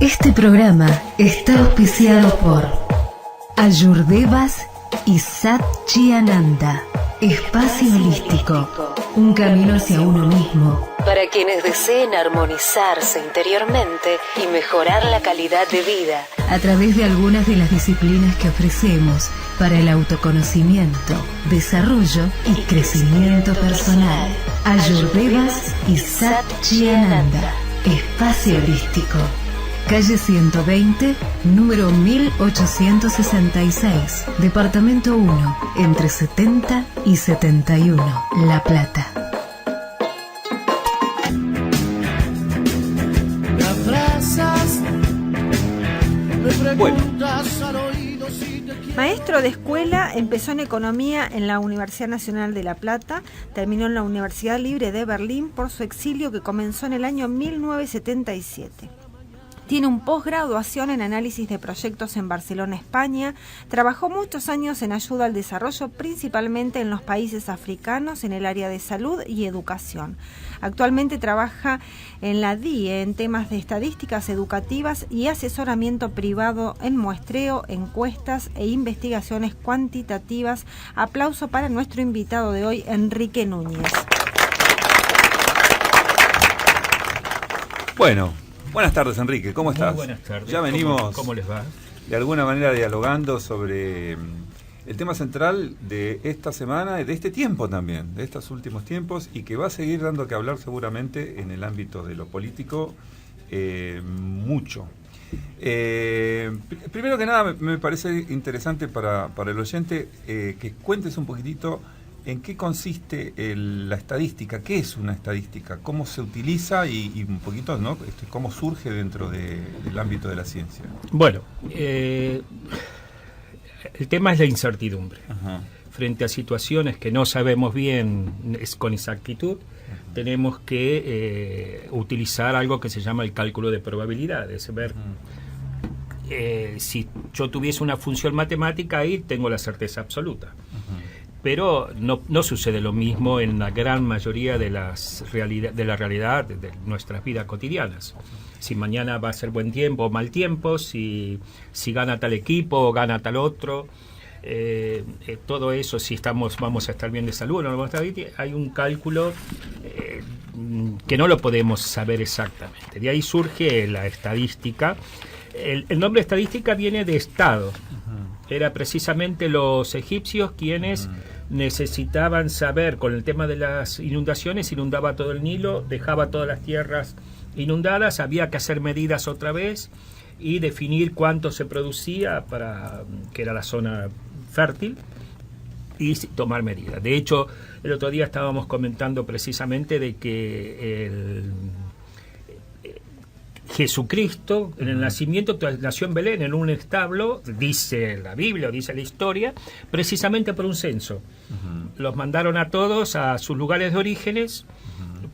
Este programa está auspiciado por Ayurvevas y Sat Chiananda, espacio holístico, un camino hacia uno mismo, para quienes deseen armonizarse interiormente y mejorar la calidad de vida a través de algunas de las disciplinas que ofrecemos para el autoconocimiento, desarrollo y crecimiento personal. Ayurvevas y Sat Chiananda, espacio holístico. Calle 120, número 1866, Departamento 1, entre 70 y 71, La Plata. Bueno. Maestro de escuela, empezó en economía en la Universidad Nacional de La Plata, terminó en la Universidad Libre de Berlín por su exilio que comenzó en el año 1977. Tiene un posgraduación en análisis de proyectos en Barcelona, España. Trabajó muchos años en ayuda al desarrollo, principalmente en los países africanos, en el área de salud y educación. Actualmente trabaja en la DIE en temas de estadísticas educativas y asesoramiento privado en muestreo, encuestas e investigaciones cuantitativas. Aplauso para nuestro invitado de hoy, Enrique Núñez. Bueno. Buenas tardes, Enrique, ¿cómo estás? Muy buenas tardes. Ya venimos, ¿Cómo les va? De alguna manera dialogando sobre el tema central de esta semana, de este tiempo también, de estos últimos tiempos, y que va a seguir dando que hablar seguramente en el ámbito de lo político mucho. Primero que nada, me parece interesante para el oyente que cuentes un poquitito en qué consiste la estadística, qué es una estadística, cómo se utiliza y un poquito, ¿no? Cómo surge dentro del ámbito de la ciencia. Bueno, el tema es la incertidumbre. Ajá. Frente a situaciones que no sabemos bien con exactitud, tenemos que utilizar algo que se llama el cálculo de probabilidades. Ver, si yo tuviese una función matemática, ahí tengo la certeza absoluta. Pero no sucede lo mismo en la gran mayoría de la realidad de nuestras vidas cotidianas. Si mañana va a ser buen tiempo o mal tiempo, si gana tal equipo o gana tal otro, todo eso, si vamos a estar bien de salud o no vamos a estar bien, hay un cálculo que no lo podemos saber exactamente. De ahí surge la estadística. El nombre estadística viene de estado. Era precisamente los egipcios quienes necesitaban saber, con el tema de las inundaciones, inundaba todo el Nilo, dejaba todas las tierras inundadas, había que hacer medidas otra vez y definir cuánto se producía para que era la zona fértil y tomar medidas. De hecho, el otro día estábamos comentando precisamente de que Jesucristo, en el nacimiento, nació en Belén, en un establo, dice la Biblia, dice la historia, precisamente por un censo. Los mandaron a todos a sus lugares de orígenes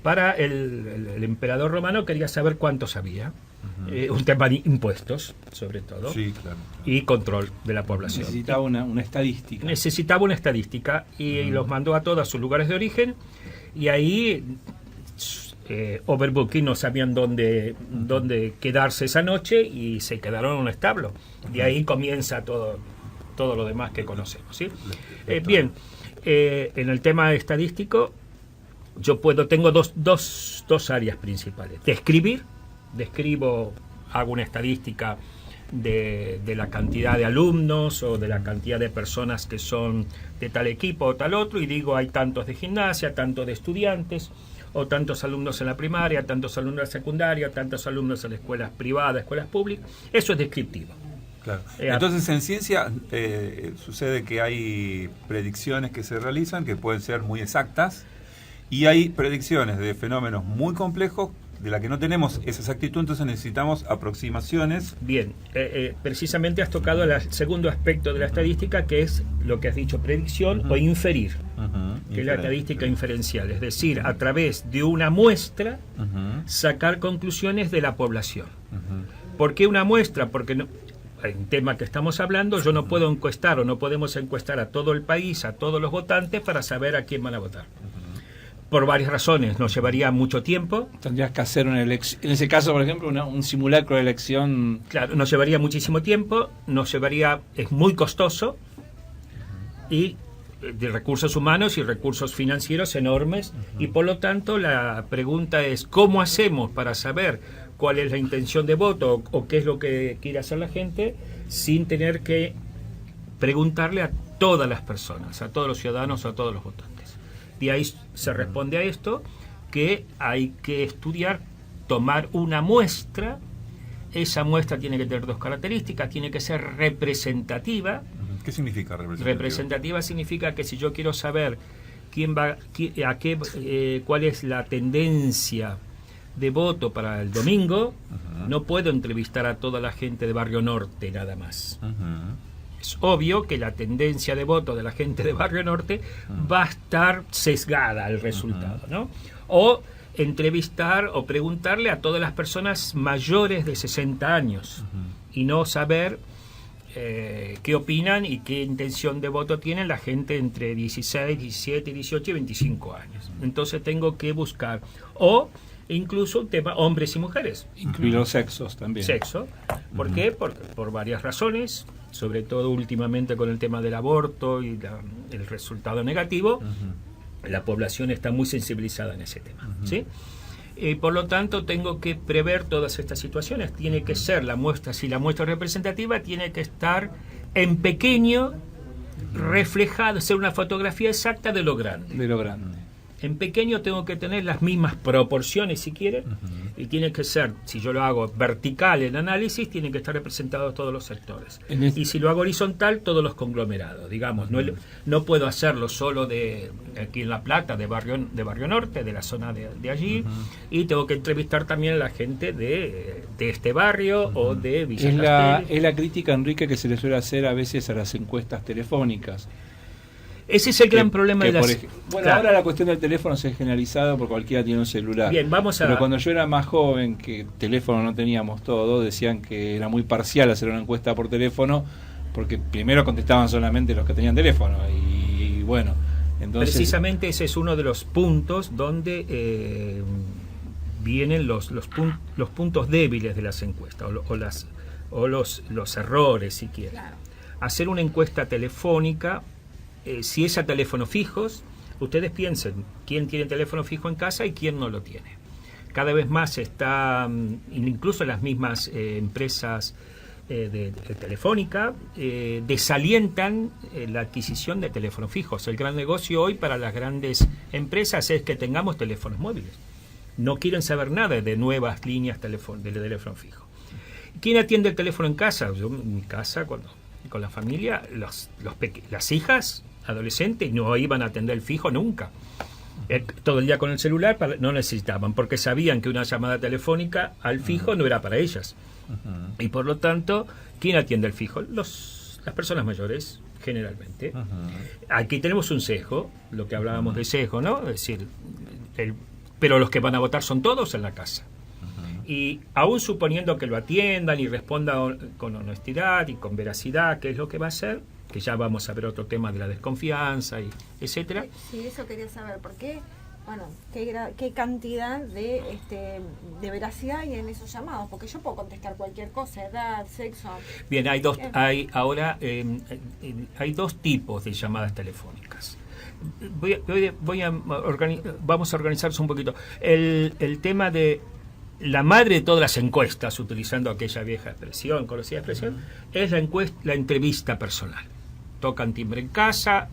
para el emperador romano, quería saber cuántos había. Un tema de impuestos, sobre todo, sí, claro. Y control de la población. Necesitaba una estadística. Necesitaba una estadística y los mandó a todos a sus lugares de origen y ahí... overbooking, no sabían dónde quedarse esa noche y se quedaron en un establo. De ahí comienza todo lo demás que conocemos, ¿sí? Bien, en el tema estadístico tengo dos áreas principales. Hago una estadística de la cantidad de alumnos o de la cantidad de personas que son de tal equipo o tal otro, y digo, hay tantos de gimnasia, tantos de estudiantes, o tantos alumnos en la primaria, tantos alumnos en la secundaria, tantos alumnos en las escuelas privadas, escuelas públicas. Eso es descriptivo. Claro. Entonces, en ciencia sucede que hay predicciones que se realizan que pueden ser muy exactas y hay predicciones de fenómenos muy complejos de la que no tenemos esa exactitud, entonces necesitamos aproximaciones. Bien, precisamente has tocado el segundo aspecto de la estadística, que es lo que has dicho, predicción o inferir, que es la estadística inferencial, es decir, a través de una muestra sacar conclusiones de la población. ¿Por qué una muestra? Porque no, en tema que estamos hablando, yo no puedo encuestar o no podemos encuestar a todo el país, a todos los votantes para saber a quién van a votar. por varias razones. Nos llevaría mucho tiempo. Tendrías que hacer una elección. En ese caso, por ejemplo, un simulacro de elección. Claro, nos llevaría muchísimo tiempo, es muy costoso y de recursos humanos y recursos financieros enormes, y por lo tanto la pregunta es ¿cómo hacemos para saber cuál es la intención de voto o qué es lo que quiere hacer la gente sin tener que preguntarle a todas las personas, a todos los ciudadanos o a todos los votantes? De ahí se responde a esto, que hay que estudiar, tomar una muestra. Esa muestra tiene que tener dos características: tiene que ser representativa. ¿Qué significa representativa? Representativa significa que si yo quiero saber cuál es la tendencia de voto para el domingo, no puedo entrevistar a toda la gente de Barrio Norte nada más. Es obvio que la tendencia de voto de la gente de Barrio Norte va a estar sesgada al resultado, ¿no? O entrevistar o preguntarle a todas las personas mayores de 60 años y no saber qué opinan y qué intención de voto tienen la gente entre 16, 17, 18 y 25 años. Entonces tengo que buscar, o incluso un tema hombres y mujeres. Incluir los sexos también. Sexo. ¿Por qué? Por varias razones, sobre todo últimamente con el tema del aborto y el resultado negativo. La población está muy sensibilizada en ese tema, ¿sí? Por lo tanto, tengo que prever todas estas situaciones. Tiene que ser la muestra, si la muestra representativa, tiene que estar en pequeño, reflejado, ser una fotografía exacta de lo grande. De lo grande. En pequeño tengo que tener las mismas proporciones, si quieren, y tiene que ser, si yo lo hago vertical el análisis, tienen que estar representados todos los sectores. Y si lo hago horizontal, todos los conglomerados, digamos. No puedo hacerlo solo de aquí en La Plata, de Barrio Norte, de la zona de allí, y tengo que entrevistar también a la gente de este barrio o de Villa Castelli. Es la crítica, Enrique, que se le suele hacer a veces a las encuestas telefónicas. Ese es el gran problema de las... Bueno, claro. Ahora la cuestión del teléfono se ha generalizado porque cualquiera tiene un celular. Bien, Pero cuando yo era más joven, que teléfono no teníamos todo, decían que era muy parcial hacer una encuesta por teléfono, porque primero contestaban solamente los que tenían teléfono. Y bueno, entonces... Precisamente ese es uno de los puntos donde vienen los puntos débiles de las encuestas, o los errores, si quieren. Claro. Hacer una encuesta telefónica... si es a teléfonos fijos, ustedes piensen quién tiene teléfono fijo en casa y quién no lo tiene. Cada vez más está, incluso las mismas empresas de telefónica desalientan la adquisición de teléfonos fijos. El gran negocio hoy para las grandes empresas es que tengamos teléfonos móviles. No quieren saber nada de nuevas líneas de teléfono fijo. ¿Quién atiende el teléfono en casa? Yo en mi casa, con la familia, las hijas adolescentes no iban a atender el fijo nunca. Todo el día con el celular no necesitaban, porque sabían que una llamada telefónica al fijo no era para ellas. Y por lo tanto, ¿quién atiende el fijo? Las personas mayores, generalmente. Aquí tenemos un sesgo, lo que hablábamos de sesgo, ¿no? Es decir, pero los que van a votar son todos en la casa. Y aún suponiendo que lo atiendan y respondan con honestidad y con veracidad, ¿qué es lo que va a hacer? Que ya vamos a ver otro tema de la desconfianza, y etcétera. Sí, eso quería saber. ¿Por qué? Bueno, ¿qué cantidad de veracidad hay en esos llamados? Porque yo puedo contestar cualquier cosa, edad, sexo. Bien, hay dos tipos de llamadas telefónicas. Vamos a organizarse un poquito. El tema de la madre de todas las encuestas, utilizando aquella vieja expresión, conocida expresión, es la entrevista personal. Tocan timbre en casa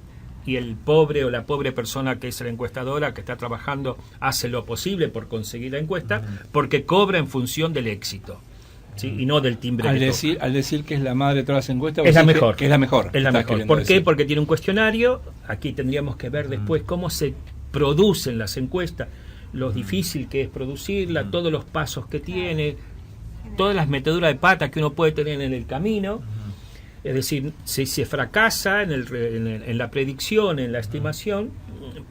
y el pobre o la pobre persona que es la encuestadora, que está trabajando, hace lo posible por conseguir la encuesta, porque cobra en función del éxito, ¿sí? Y no del timbre. Al decir que es la madre de todas las encuestas, es la mejor. Que es la mejor. Es la mejor. ¿Por qué? Porque tiene un cuestionario. Aquí tendríamos que ver después cómo se producen las encuestas, lo difícil que es producirla, todos los pasos que tiene, todas las meteduras de pata que uno puede tener en el camino. Es decir, si se fracasa en la predicción, en la estimación,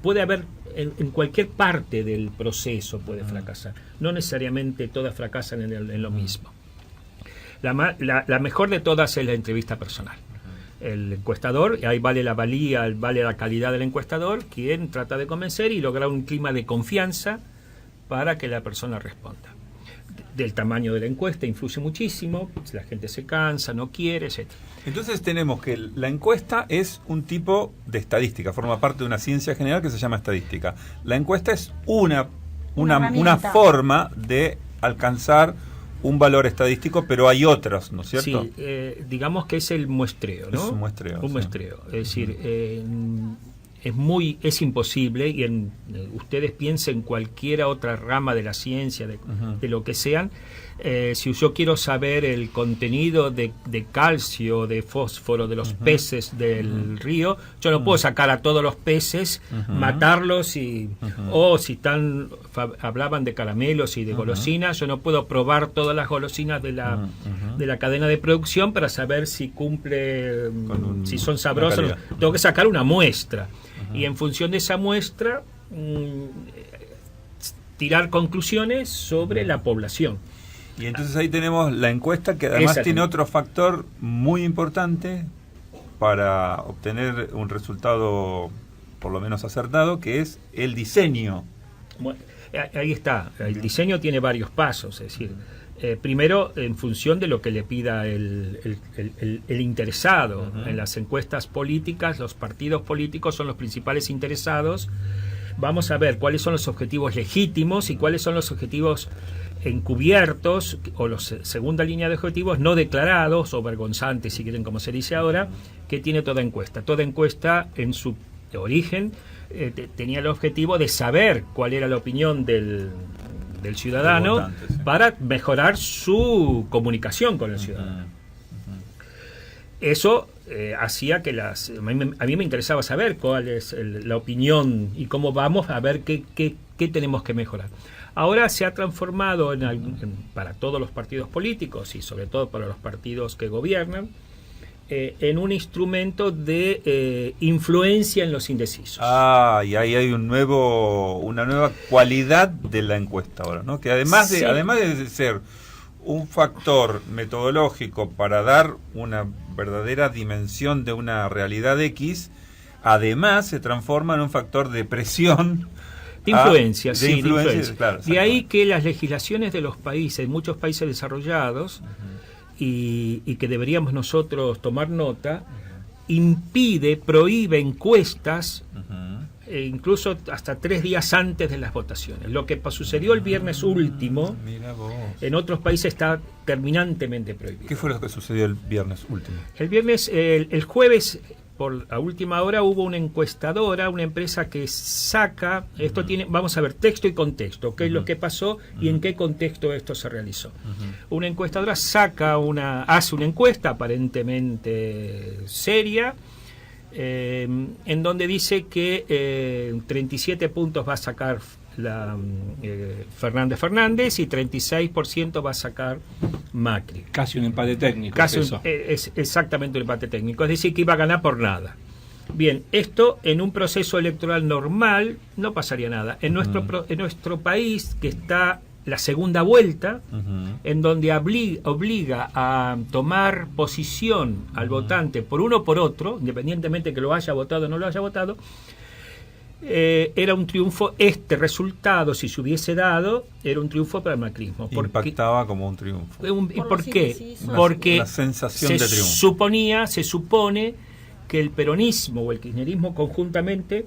puede haber en cualquier parte del proceso puede fracasar. No necesariamente todas fracasan en lo mismo. La mejor de todas es la entrevista personal. el encuestador, y ahí vale la valía, vale la calidad del encuestador, quien trata de convencer y lograr un clima de confianza para que la persona responda. Del tamaño de la encuesta influye muchísimo, si la gente se cansa, no quiere, etc. Entonces tenemos que la encuesta es un tipo de estadística, forma parte de una ciencia general que se llama estadística. La encuesta es una forma de alcanzar un valor estadístico, pero hay otros, ¿no es cierto? Sí, digamos que es el muestreo, ¿no? Es un muestreo. Un muestreo. Es decir, es imposible, y ustedes piensen en cualquier otra rama de la ciencia, de lo que sean. Si yo quiero saber el contenido de calcio, de fósforo de los peces del río, yo no puedo sacar a todos los peces, matarlos o si hablaban de caramelos y de golosinas, yo no puedo probar todas las golosinas de la cadena de producción para saber si cumple, si son sabrosas. Tengo que sacar una muestra y en función de esa muestra tirar conclusiones sobre la población. Y entonces ahí tenemos la encuesta, que además tiene otro factor muy importante para obtener un resultado por lo menos acertado, que es el diseño. Bueno, ahí está. El diseño tiene varios pasos, es decir, primero en función de lo que le pida el interesado. En las encuestas políticas, los partidos políticos son los principales interesados. Vamos a ver cuáles son los objetivos legítimos y cuáles son los objetivos encubiertos o los segunda línea de objetivos no declarados o vergonzantes, si quieren, como se dice ahora, que tiene toda encuesta. Toda encuesta en su origen tenía el objetivo de saber cuál era la opinión del ciudadano votante, sí, para mejorar su comunicación con el ciudadano. Eso hacía que a mí me interesaba saber cuál es la opinión y cómo vamos a ver qué tenemos que mejorar. Ahora se ha transformado para todos los partidos políticos y sobre todo para los partidos que gobiernan en un instrumento de influencia en los indecisos. Y ahí hay una nueva cualidad de la encuesta ahora, ¿no? Que además de ser un factor metodológico para dar una verdadera dimensión de una realidad X, además se transforma en un factor de presión. De influencia, de influencia. Claro, de ahí que las legislaciones de los países, muchos países desarrollados, y que deberíamos nosotros tomar nota, prohíbe encuestas, incluso hasta 3 días antes de las votaciones. Lo que sucedió el viernes último, en otros países está terminantemente prohibido. ¿Qué fue lo que sucedió el viernes último? El jueves, por a última hora, hubo una encuestadora, una empresa que saca, esto tiene, vamos a ver, texto y contexto, qué es lo que pasó y en qué contexto esto se realizó. Una encuestadora hace una encuesta aparentemente seria, en donde dice que 37 puntos va a sacar Fernández y 36% va a sacar Macri. Casi un empate técnico. Es exactamente un empate técnico, es decir, que iba a ganar por nada. Bien, esto en un proceso electoral normal no pasaría nada. En nuestro país, que está la segunda vuelta, en donde obliga a tomar posición al votante por uno o por otro, independientemente que lo haya votado o no lo haya votado, era un triunfo. Este resultado, si se hubiese dado, era un triunfo para el macrismo. Impactaba como un triunfo. ¿Por qué? Porque la sensación de triunfo. Se supone que el peronismo o el kirchnerismo conjuntamente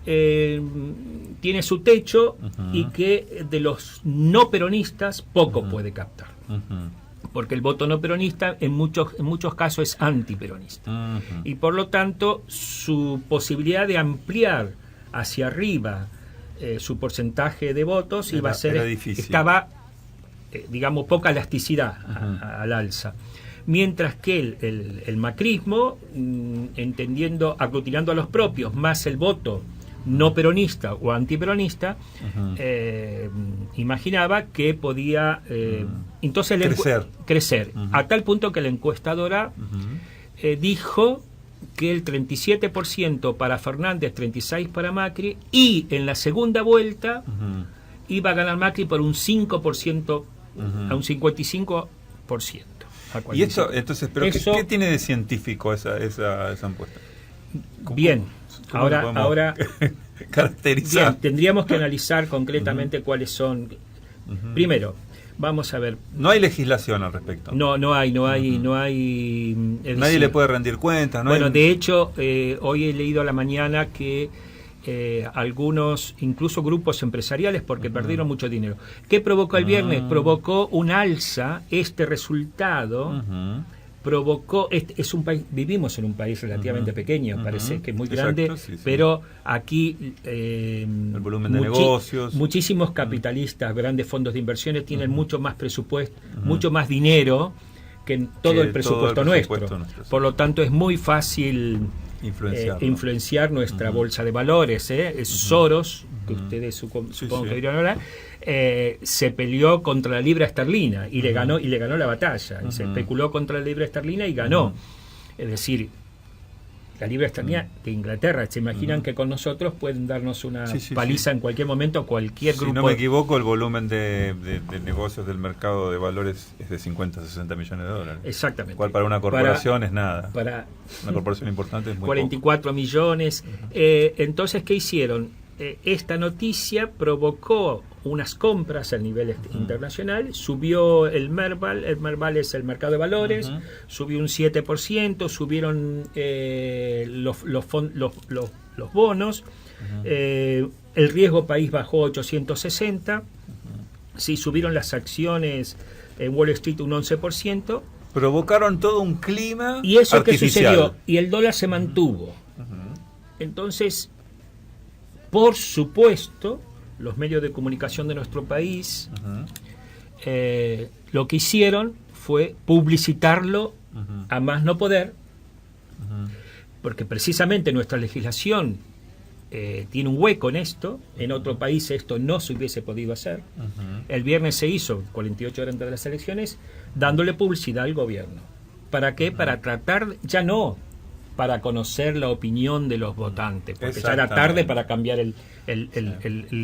tiene su techo y que de los no peronistas poco puede captar. Porque el voto no peronista en muchos casos es antiperonista. Y por lo tanto su posibilidad de ampliar hacia arriba su porcentaje de votos estaba digamos, poca elasticidad al alza. Mientras que el macrismo, aglutinando a los propios, más el voto no peronista o antiperonista, imaginaba que podía entonces crecer a tal punto que la encuestadora dijo que el 37% para Fernández, 36% para Macri, y en la segunda vuelta iba a ganar Macri por un 5%, a un 55%. a cuál Y dice. esto, entonces, pero Eso- ¿qué tiene de científico esa encuesta? Bien, ¿Cómo lo podemos ahora caracterizar? bien, tendríamos que analizar concretamente cuáles son. Primero, vamos a ver. No hay legislación al respecto. No hay. Es Nadie decir, le puede rendir cuentas. No bueno, hay... de hecho, hoy he leído a la mañana que algunos, incluso grupos empresariales, porque perdieron mucho dinero. ¿Qué provocó el viernes? Provocó un alza, este resultado. Ujú. Provocó, es un país, vivimos en un país relativamente pequeño, parece que es muy grande, Exacto, sí, sí. pero aquí el volumen de negocios. muchísimos capitalistas, grandes fondos de inversiones tienen mucho más presupuesto, mucho más dinero que en todo el presupuesto nuestro. Por lo tanto, es muy fácil influenciar nuestra bolsa de valores. Es Soros, que ustedes supongo que vieron ahora, se peleó contra la libra esterlina y le ganó la batalla. Y se especuló contra la libra esterlina y ganó. Es decir, la libra esterlina de Inglaterra. ¿Se imaginan que con nosotros pueden darnos una paliza en cualquier momento cualquier grupo? Si no me equivoco, el volumen de negocios del mercado de valores es de 50 a 60 millones de dólares. Exactamente. Cual para una corporación es nada. Para una corporación importante es muy 44 millones. Entonces, ¿qué hicieron? Esta noticia provocó unas compras a nivel internacional, subió el Merval es el mercado de valores, subió un 7%, subieron los bonos, el riesgo país bajó 860, sí, subieron las acciones en Wall Street un 11%. Provocaron todo un clima ¿Y eso artificial. qué sucedió? Y el dólar se mantuvo. Entonces, por supuesto, los medios de comunicación de nuestro país lo que hicieron fue publicitarlo a más no poder, porque precisamente nuestra legislación tiene un hueco en esto. En otro país esto no se hubiese podido hacer. El viernes se hizo, 48 horas antes de las elecciones, dándole publicidad al gobierno. ¿Para qué? Para tratar, ya no para conocer la opinión de los votantes, porque ya era tarde para cambiar el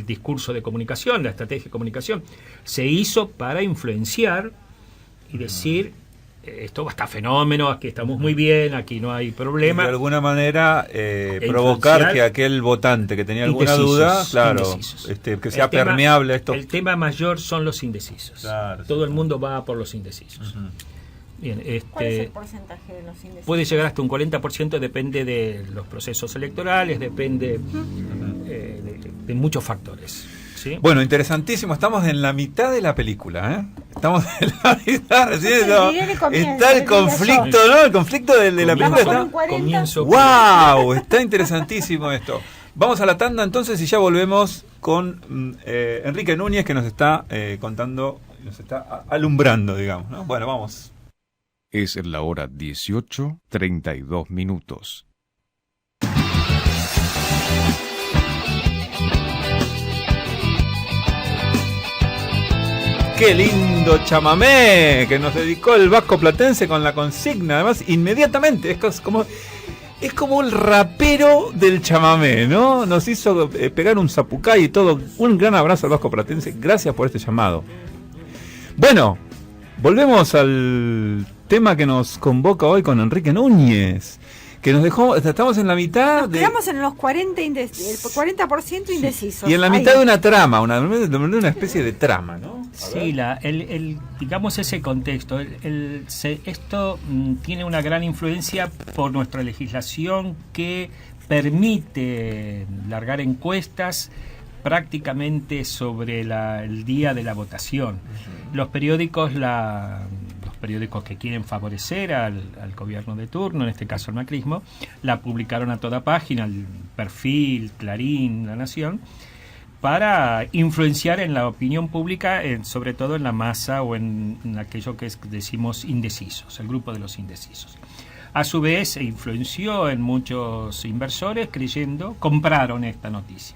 discurso de comunicación, la estrategia de comunicación. Se hizo para influenciar y decir, esto está fenómeno, aquí estamos muy bien, aquí no hay problema. Y de alguna manera provocar que aquel votante que tenía alguna duda, claro, que sea permeable a esto. El tema mayor son los indecisos. Claro, todo el mundo va por los indecisos. Bien, ¿Cuál es el porcentaje de los indecisos? Puede llegar hasta un 40%, depende de los procesos electorales, depende de muchos factores. ¿Sí? Bueno, interesantísimo. Estamos en la mitad de la película, ¿eh? Estamos en la mitad recién. Está el conflicto, ¿no? El conflicto de la película. ¡Wow! Está interesantísimo esto. Vamos a la tanda entonces y ya volvemos con Enrique Núñez, que nos está contando, nos está alumbrando, digamos, ¿no? Bueno, vamos. Es la hora 18:32. ¡Qué lindo chamamé que nos dedicó el Vasco Platense con la consigna! Además, inmediatamente, es como el rapero del chamamé, ¿no? Nos hizo pegar un zapucay y todo. Un gran abrazo al Vasco Platense. Gracias por este llamado. Bueno, volvemos al tema que nos convoca hoy con Enrique Núñez, que nos dejó, estamos en la mitad quedamos en los 40% indecisos. Y en la mitad de una trama, una especie de trama, ¿no? Sí, digamos ese contexto. Esto tiene una gran influencia por nuestra legislación que permite largar encuestas prácticamente sobre el día de la votación. Los periódicos que quieren favorecer al gobierno de turno, en este caso el macrismo, la publicaron a toda página, el Perfil, Clarín, La Nación, para influenciar en la opinión pública, sobre todo en la masa o en aquello que decimos indecisos, el grupo de los indecisos. A su vez, se influenció en muchos inversores compraron esta noticia.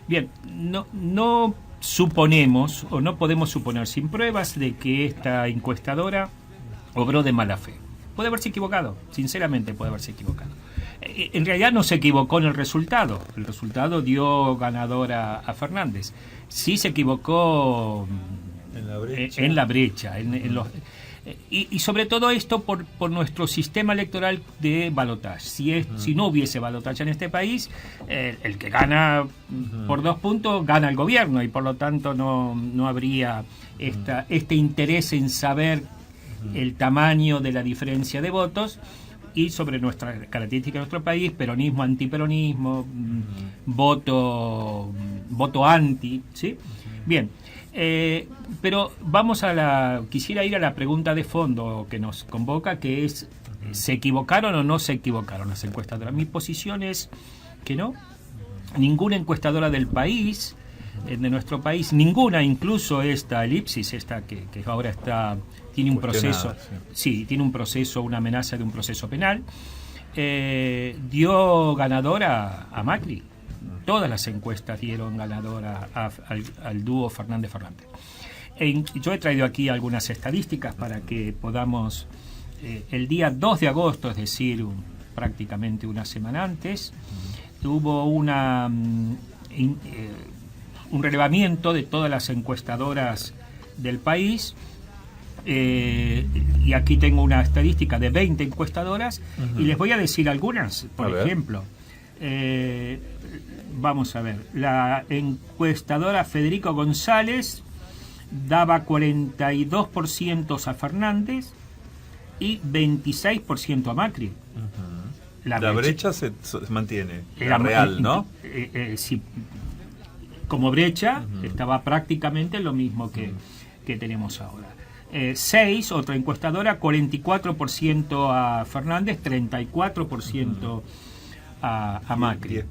Bien, no suponemos o no podemos suponer sin pruebas de que esta encuestadora obró de mala fe. Puede haberse equivocado, sinceramente puede haberse equivocado. En realidad no se equivocó en el resultado dio ganador a Fernández. Sí se equivocó en la brecha. Y sobre todo esto por nuestro sistema electoral de balotaje. Si no hubiese balotaje en este país, el que gana por 2 puntos gana el gobierno, y por lo tanto no habría este interés en saber el tamaño de la diferencia de votos. Y sobre nuestra característica de nuestro país, peronismo, antiperonismo, voto anti, ¿sí? Bien. Pero quisiera ir a la pregunta de fondo que nos convoca, que es: ¿se equivocaron o no se equivocaron las encuestadoras? Mi posición es que no. Ninguna encuestadora del país, de nuestro país, ninguna, incluso esta Elipsis, esta que ahora tiene un proceso, sí, tiene un proceso, una amenaza de un proceso penal, dio ganadora a Macri. Todas las encuestas dieron ganadora al dúo Fernández-Fernández. Yo he traído aquí algunas estadísticas para que podamos, el día 2 de agosto, es decir, prácticamente una semana antes, hubo un relevamiento de todas las encuestadoras del país, y aquí tengo una estadística de 20 encuestadoras, y les voy a decir algunas. Por ejemplo, vamos a ver, la encuestadora Federico González daba 42% a Fernández y 26% a Macri. La brecha se mantiene, era real, ¿no? Sí, como brecha estaba prácticamente lo mismo que tenemos ahora. 6, otra encuestadora, 44% a Fernández, 34% a Macri.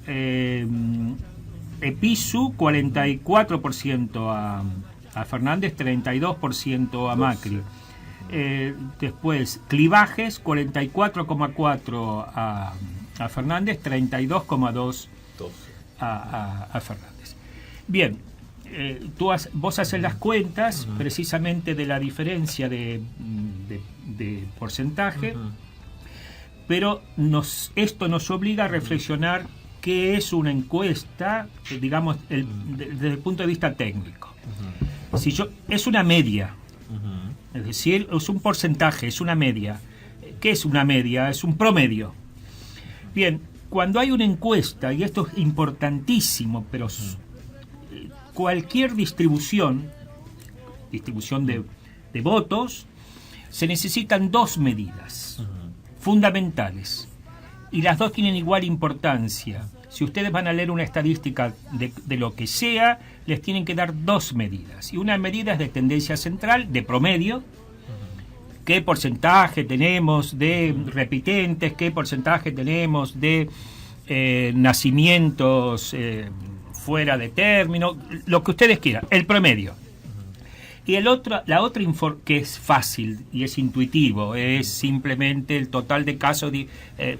10%. Episu, 44% a Fernández, 32% a Macri. Después, Clivajes, 44,4% a Fernández, 32,2% a Fernández. Bien, vos haces las cuentas precisamente de la diferencia de porcentaje, pero esto nos obliga a reflexionar qué es una encuesta, digamos, desde el punto de vista técnico. Es una media, es decir, es un porcentaje, es una media. ¿Qué es una media? Es un promedio. Bien, cuando hay una encuesta, y esto es importantísimo, pero cualquier distribución de votos, se necesitan 2 medidas fundamentales, y las 2 tienen igual importancia. Si ustedes van a leer una estadística de lo que sea, les tienen que dar 2 medidas, y una medida es de tendencia central, de promedio, qué porcentaje tenemos de repitentes, qué porcentaje tenemos de nacimientos fuera de término, lo que ustedes quieran, el promedio. Y la otra que es fácil y es intuitivo, es simplemente el total de casos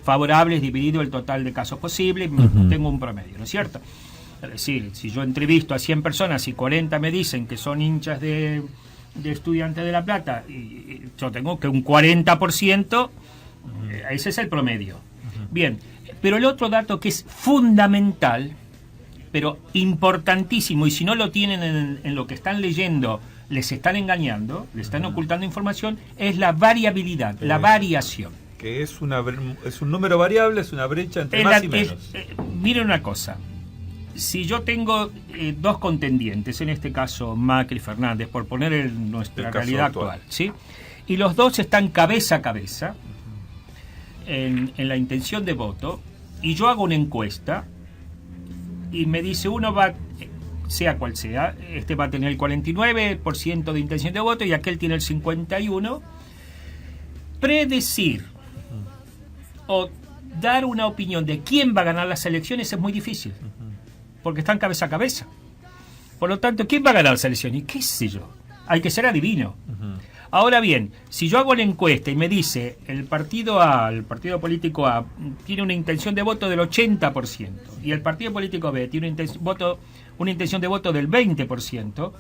favorables dividido el total de casos posibles, tengo un promedio, ¿no es cierto? Es decir, si yo entrevisto a 100 personas y 40 me dicen que son hinchas de Estudiantes de La Plata, y yo tengo que un 40%, ese es el promedio. Bien, pero el otro dato que es fundamental, pero importantísimo, y si no lo tienen en lo que están leyendo, les están engañando, les están ocultando información, es la variabilidad, la variación. Que es un número variable, es una brecha entre más y menos. Miren una cosa, si yo tengo 2 contendientes, en este caso Macri y Fernández, por poner nuestra realidad actual, ¿sí? Y los 2 están cabeza a cabeza en la intención de voto, y yo hago una encuesta, y me dice uno va, sea cual sea, este va a tener el 49% de intención de voto y aquel tiene el 51%, predecir o dar una opinión de quién va a ganar las elecciones es muy difícil, porque están cabeza a cabeza. Por lo tanto, ¿quién va a ganar las elecciones? ¿Y qué sé yo? Hay que ser adivino. Ahora bien, si yo hago la encuesta y me dice el partido A, el partido político A, tiene una intención de voto del 80%, y el partido político B tiene una intención de voto del 20%,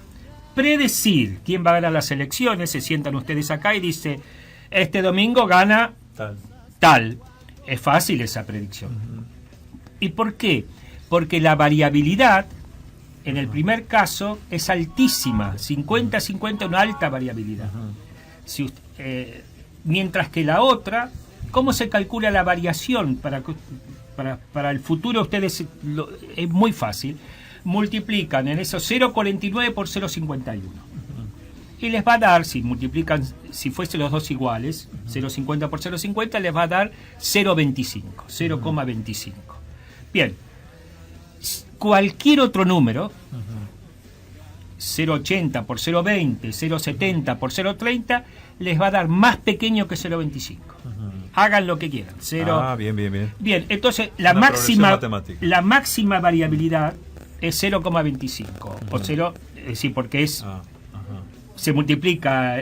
predecir quién va a ganar las elecciones, se sientan ustedes acá y dice, este domingo gana tal. Es fácil esa predicción. ¿Y por qué? Porque la variabilidad en el primer caso es altísima, 50-50, una alta variabilidad. mientras que la otra, ¿cómo se calcula la variación? Para el futuro ustedes, es muy fácil, multiplican en eso 0,49 por 0,51. Y les va a dar, si multiplican, si fuesen los dos iguales, 0,50 por 0,50, les va a dar 0,25. Bien, cualquier otro número, 0,80 por 0,20, 0,70 por 0,30, les va a dar más pequeño que 0,25. Hagan lo que quieran. Bien. Bien, entonces la Una máxima variabilidad es 0,25. O 0, sí, porque es... se multiplica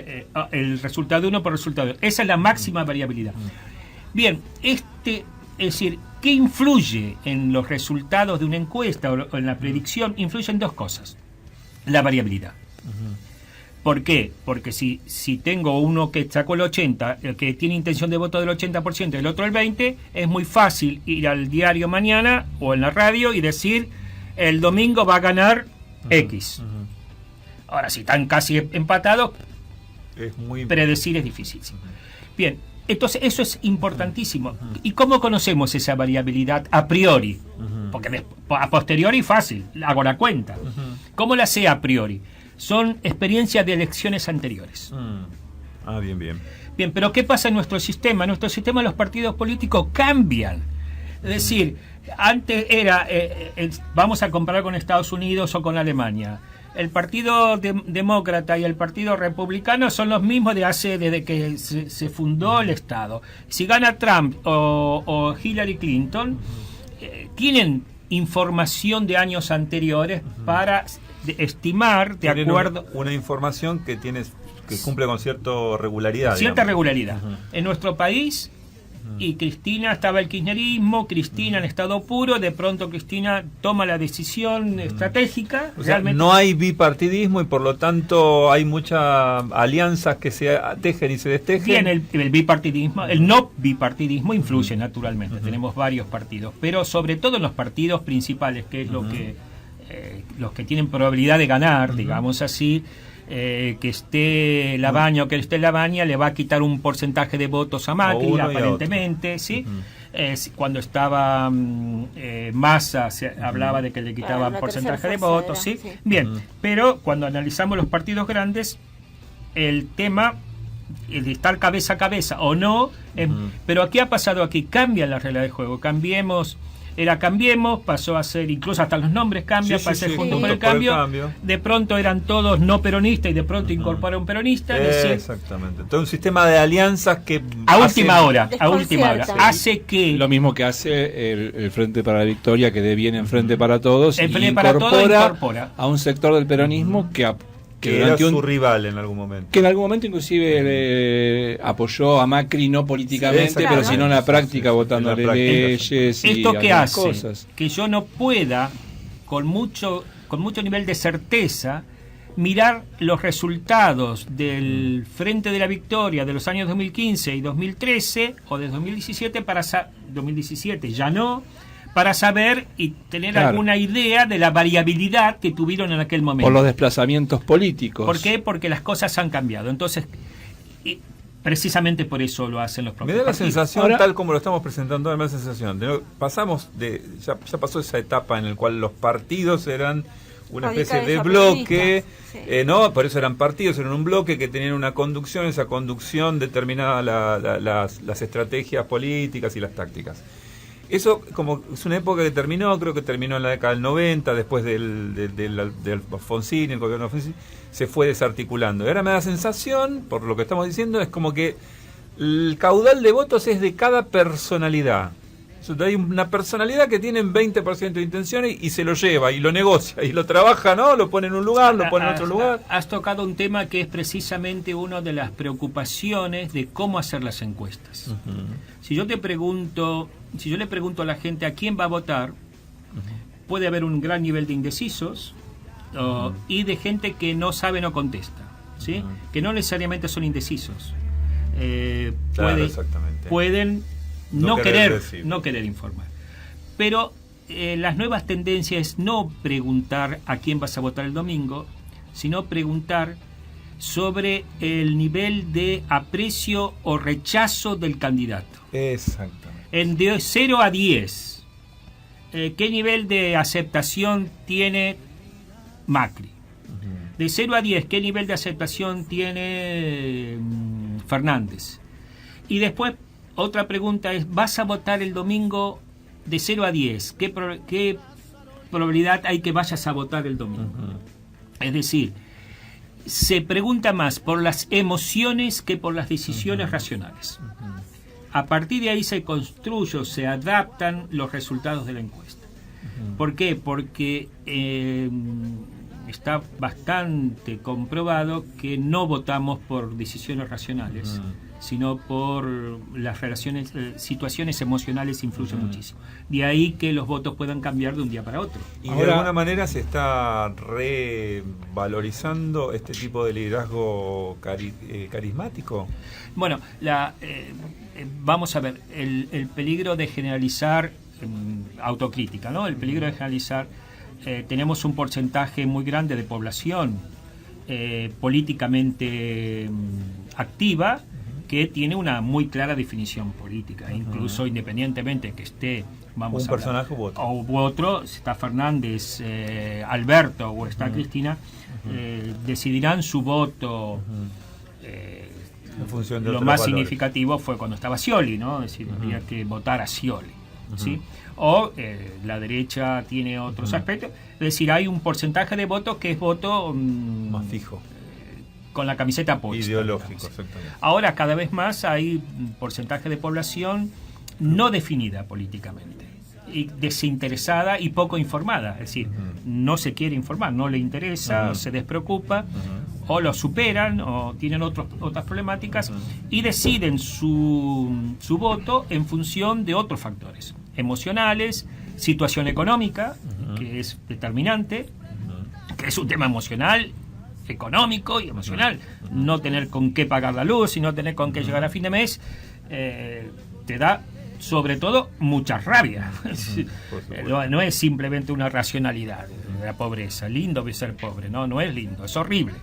el resultado 1 por el resultado 2. Esa es la máxima variabilidad. Bien, es decir, ¿qué influye en los resultados de una encuesta o en la predicción? Influyen dos cosas. La variabilidad. ¿Por qué? Porque si tengo uno que sacó el 80, el que tiene intención de voto del 80% y el otro el 20%, es muy fácil ir al diario mañana o en la radio y decir, el domingo va a ganar X. Ahora, si están casi empatados, predecir es difícil. Sí. Bien, entonces eso es importantísimo. ¿Y cómo conocemos esa variabilidad a priori? Porque a posteriori fácil, hago la cuenta. ¿Cómo la sé a priori? Son experiencias de elecciones anteriores. Bien. Bien, pero ¿qué pasa en nuestro sistema? En nuestro sistema los partidos políticos cambian. Es decir, antes era, vamos a comparar con Estados Unidos o con Alemania. El Partido Demócrata y el Partido Republicano son los mismos desde que se fundó el Estado. Si gana Trump o Hillary Clinton, tienen información de años anteriores para estimar de acuerdo... Una información que cumple con cierta regularidad. Cierta regularidad. En nuestro país... Y Cristina, estaba el kirchnerismo, Cristina en estado puro, de pronto Cristina toma la decisión estratégica. O sea, no hay bipartidismo y por lo tanto hay muchas alianzas que se tejen y se destejen. Bien, el bipartidismo, el no bipartidismo influye naturalmente, tenemos varios partidos, pero sobre todo en los partidos principales, que es lo que los que tienen probabilidad de ganar, digamos así. Que esté Labaña o que esté Labaña le va a quitar un porcentaje de votos a Macri, aparentemente, ¿sí? Cuando estaba Massa se hablaba de que le quitaban porcentaje de votos, ¿sí? Bien, pero cuando analizamos los partidos grandes, el tema de estar cabeza a cabeza o no, pero ¿qué ha pasado aquí? Cambian las reglas de juego, Cambiemos, pasó a ser, incluso hasta los nombres cambian, para ser Juntos por el Cambio. De pronto eran todos no peronistas y de pronto incorpora un peronista. Exactamente. Entonces un sistema de alianzas que a última hora hace que... Lo mismo que hace el Frente para la Victoria, que viene en Frente para Todos, el Frente para Todos incorpora a un sector del peronismo que era su rival en algún momento. Que en algún momento inclusive apoyó a Macri, no políticamente, pero sino en la práctica, votándole leyes y esto que hace cosas. Que yo no pueda, con mucho nivel de certeza, mirar los resultados del Frente de la Victoria de los años 2015 y 2013, o de 2017, 2017 ya no, para saber y tener alguna idea de la variabilidad que tuvieron en aquel momento. Por los desplazamientos políticos. ¿Por qué? Porque las cosas han cambiado. Entonces, precisamente por eso lo hacen los propios Me da la partidos. sensación, tal como lo estamos presentando, me da la sensación ya pasó esa etapa en la cual los partidos eran una especie de bloque, no, por eso eran partidos, eran un bloque que tenían una conducción, esa conducción determinaba las estrategias políticas y las tácticas. Eso como es una época que creo que terminó en la década del 90, después del Alfonsín, el gobierno de Alfonsín, se fue desarticulando. Y ahora me da la sensación, por lo que estamos diciendo, es como que el caudal de votos es de cada personalidad. Hay una personalidad que tiene 20% de intenciones y se lo lleva y lo negocia y lo trabaja, ¿no? Lo pone en un lugar, lo pone en otro lugar. Has tocado un tema que es precisamente una de las preocupaciones de cómo hacer las encuestas. Si yo le pregunto a la gente a quién va a votar, puede haber un gran nivel de indecisos y de gente que no sabe, no contesta, ¿sí? Que no necesariamente son indecisos. Pueden no querer informar. Pero las nuevas tendencias es no preguntar a quién vas a votar el domingo, sino preguntar sobre el nivel de aprecio o rechazo del candidato. Exactamente. De 0 a 10, ¿qué nivel de aceptación tiene Macri? De 0 a 10, ¿qué nivel de aceptación tiene Fernández? Y después, otra pregunta es, ¿vas a votar el domingo de 0 a 10? ¿Qué probabilidad hay que vayas a votar el domingo? Es decir, se pregunta más por las emociones que por las decisiones racionales. A partir de ahí se construye, se adaptan los resultados de la encuesta. ¿Por qué? Porque está bastante comprobado que no votamos por decisiones racionales, sino por las relaciones, situaciones emocionales influyen muchísimo. De ahí que los votos puedan cambiar de un día para otro. ¿Y de alguna manera se está revalorizando este tipo de liderazgo carismático? Bueno, vamos a ver, el peligro de generalizar, autocrítica, ¿no? El peligro de generalizar, tenemos un porcentaje muy grande de población políticamente activa, que tiene una muy clara definición política, incluso independientemente que esté, vamos un a personaje hablar, u otro, si está Fernández, Alberto o está Cristina, decidirán su voto. En función de lo otros más valores. Significativo fue cuando estaba Scioli, ¿no? Es decir, había que votar a Scioli, ¿sí? O la derecha tiene otros aspectos, es decir, hay un porcentaje de votos que es voto más fijo, con la camiseta puesta, ideológico, digamos. exactamente. Ahora cada vez más hay un porcentaje de población no definida políticamente, y desinteresada y poco informada, es decir, no se quiere informar, no le interesa, se despreocupa, o lo superan o tienen otras problemáticas y deciden su voto en función de otros factores emocionales, situación económica, que es determinante, que es un tema emocional, económico y emocional. No tener con qué pagar la luz y no tener con qué llegar a fin de mes te da sobre todo mucha rabia. No es simplemente una racionalidad de la pobreza. Lindo es ser pobre, no es lindo, es horrible.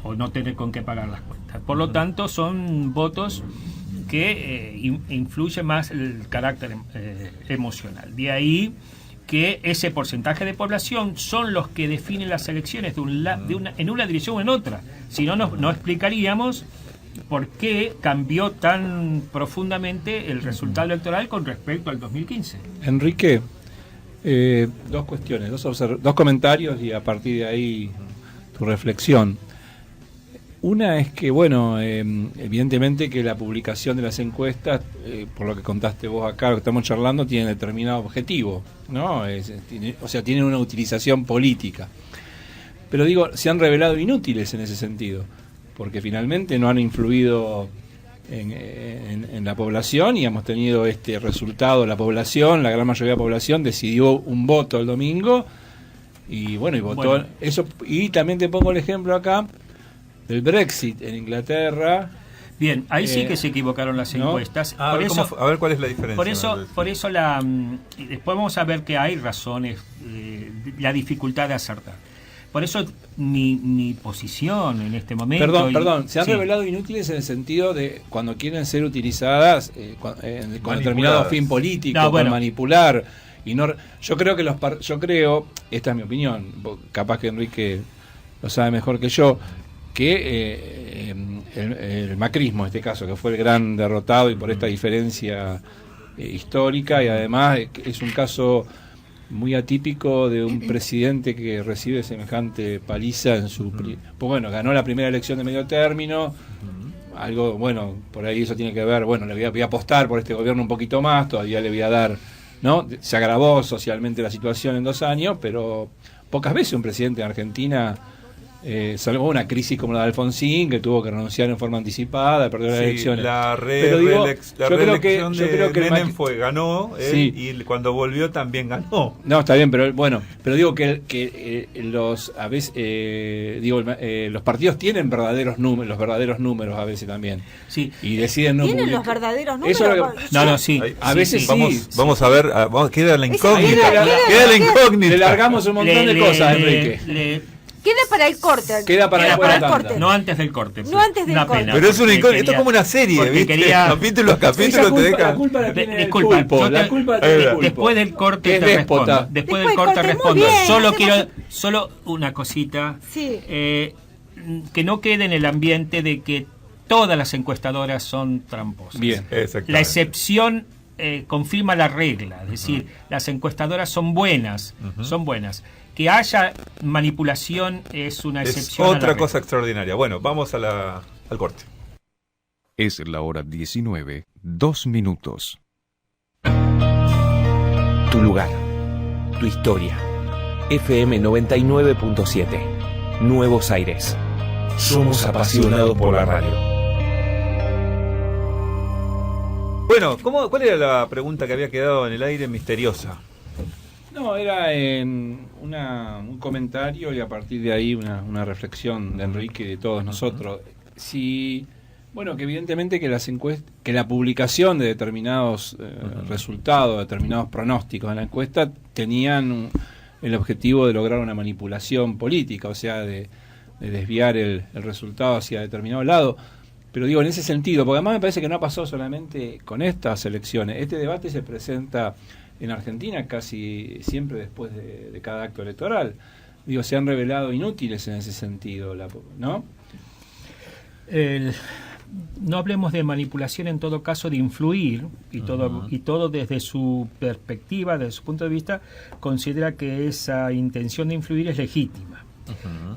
O no tener con qué pagar las cuentas. Por lo tanto, son votos que influyen más el carácter emocional. De ahí que ese porcentaje de población son los que definen las elecciones en una dirección o en otra. Si no, no explicaríamos por qué cambió tan profundamente el resultado electoral con respecto al 2015. Enrique, dos cuestiones, dos comentarios y a partir de ahí tu reflexión. Una es que, bueno, evidentemente que la publicación de las encuestas, por lo que contaste vos acá, lo que estamos charlando, tiene determinado objetivo, ¿no? Tiene una utilización política. Pero digo, se han revelado inútiles en ese sentido, porque finalmente no han influido en la población y hemos tenido este resultado. La población, la gran mayoría de la población decidió un voto el domingo y bueno, y votó eso. Y también te pongo el ejemplo acá del Brexit en Inglaterra. Bien, ahí sí que se equivocaron las encuestas. A ver cuál es la diferencia. Por eso después vamos a ver que hay razones, la dificultad de acertar. Por eso mi posición en este momento... Perdón, se han revelado inútiles en el sentido de cuando quieren ser utilizadas con determinado fin político, para manipular. Y no, yo creo esta es mi opinión, capaz que Enrique lo sabe mejor que yo, que el macrismo en este caso, que fue el gran derrotado y por esta diferencia histórica, y además es un caso muy atípico de un presidente que recibe semejante paliza en su... Pues bueno, ganó la primera elección de medio término, algo, bueno, por ahí eso tiene que ver, bueno, le voy a apostar por este gobierno un poquito más, todavía le voy a dar, ¿no? Se agravó socialmente la situación en 2 años, pero pocas veces un presidente en Argentina... salvo una crisis como la de Alfonsín, que tuvo que renunciar en forma anticipada, perdió las elecciones. La reelección de Menem ganó él, y cuando volvió también ganó. No, está bien, pero digo que los partidos tienen los verdaderos números a veces también. Sí. Y deciden no ¿Tienen publicar. los verdaderos números? Sí. A veces sí. Vamos a ver, queda la incógnita. Le largamos un montón de cosas, Enrique. Queda para el corte. Queda para Queda después de el la corte. tanta. No antes del corte. No antes del Una corte. pena, Pero es un porque incógnito, esto es quería- como una serie, porque ¿viste? quería- Capítulo a capítulo te La dejan. culpa la tiene Disculpa, el pulpo, yo la te- culpa la tiene el pulpo. Después del corte Que es te déspota. respondo. Después del Después del corte corte, muy respondo. bien, Solo hacemos- quiero, solo una cosita. Sí. Que no quede en el ambiente de que todas las encuestadoras son tramposas. Bien. Exactamente. La excepción confirma la regla, es decir, las encuestadoras son buenas, son buenas. Que haya manipulación es una Es excepción. a la otra regla. cosa extraordinaria. Bueno, vamos al corte. Es la hora 19, 2 minutos. Tu lugar, tu historia. FM 99.7. Nuevos Aires. Somos apasionados por la radio. Bueno, ¿cuál era la pregunta que había quedado en el aire misteriosa? No, era un comentario y a partir de ahí una reflexión de Enrique y de todos nosotros. Si, bueno, que evidentemente que que la publicación de determinados resultados, determinados pronósticos en la encuesta tenían el objetivo de lograr una manipulación política, o sea, de desviar el resultado hacia determinado lado. Pero digo, en ese sentido, porque además me parece que no pasó solamente con estas elecciones. Este debate se presenta en Argentina casi siempre después de cada acto electoral. Digo, se han revelado inútiles en ese sentido, ¿no? No hablemos de manipulación, en todo caso de influir, y todo desde su perspectiva, desde su punto de vista, considera que esa intención de influir es legítima.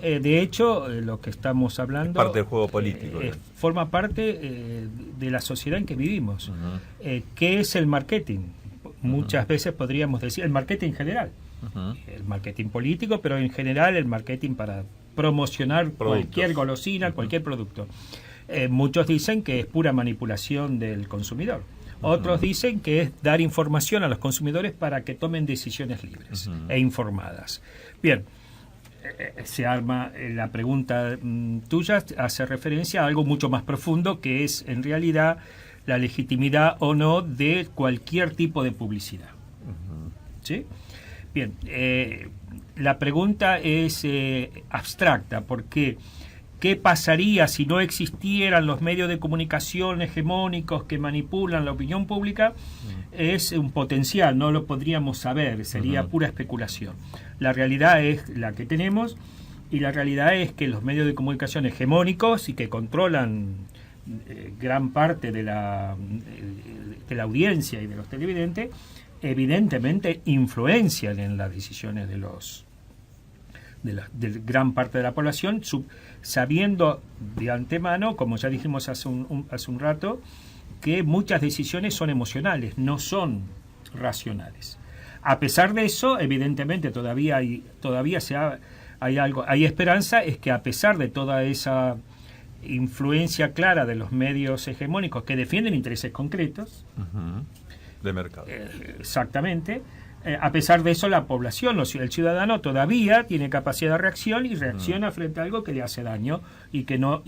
De hecho, lo que estamos hablando Es parte del juego político. forma parte de la sociedad en que vivimos. ¿Qué es el marketing? Muchas veces podríamos decir el marketing en general, el marketing político, pero en general el marketing para promocionar cualquier golosina, cualquier producto. Muchos dicen que es pura manipulación del consumidor. Otros dicen que es dar información a los consumidores para que tomen decisiones libres e informadas. Bien, se arma la pregunta tuya, hace referencia a algo mucho más profundo, que es en realidad la legitimidad o no de cualquier tipo de publicidad. ¿Sí? Bien, la pregunta es abstracta, porque ¿qué pasaría si no existieran los medios de comunicación hegemónicos que manipulan la opinión pública? Es un potencial, no lo podríamos saber, sería pura especulación. La realidad es la que tenemos, y la realidad es que los medios de comunicación hegemónicos y que controlan gran parte de la audiencia y de los televidentes, evidentemente influencian en las decisiones de gran parte de la población, sabiendo de antemano, como ya dijimos hace un rato, que muchas decisiones son emocionales, no son racionales. A pesar de eso, evidentemente hay esperanza, es que a pesar de toda esa influencia clara de los medios hegemónicos que defienden intereses concretos, de mercado. Exactamente. A pesar de eso, la población, el ciudadano todavía tiene capacidad de reacción y reacciona frente a algo que le hace daño y que no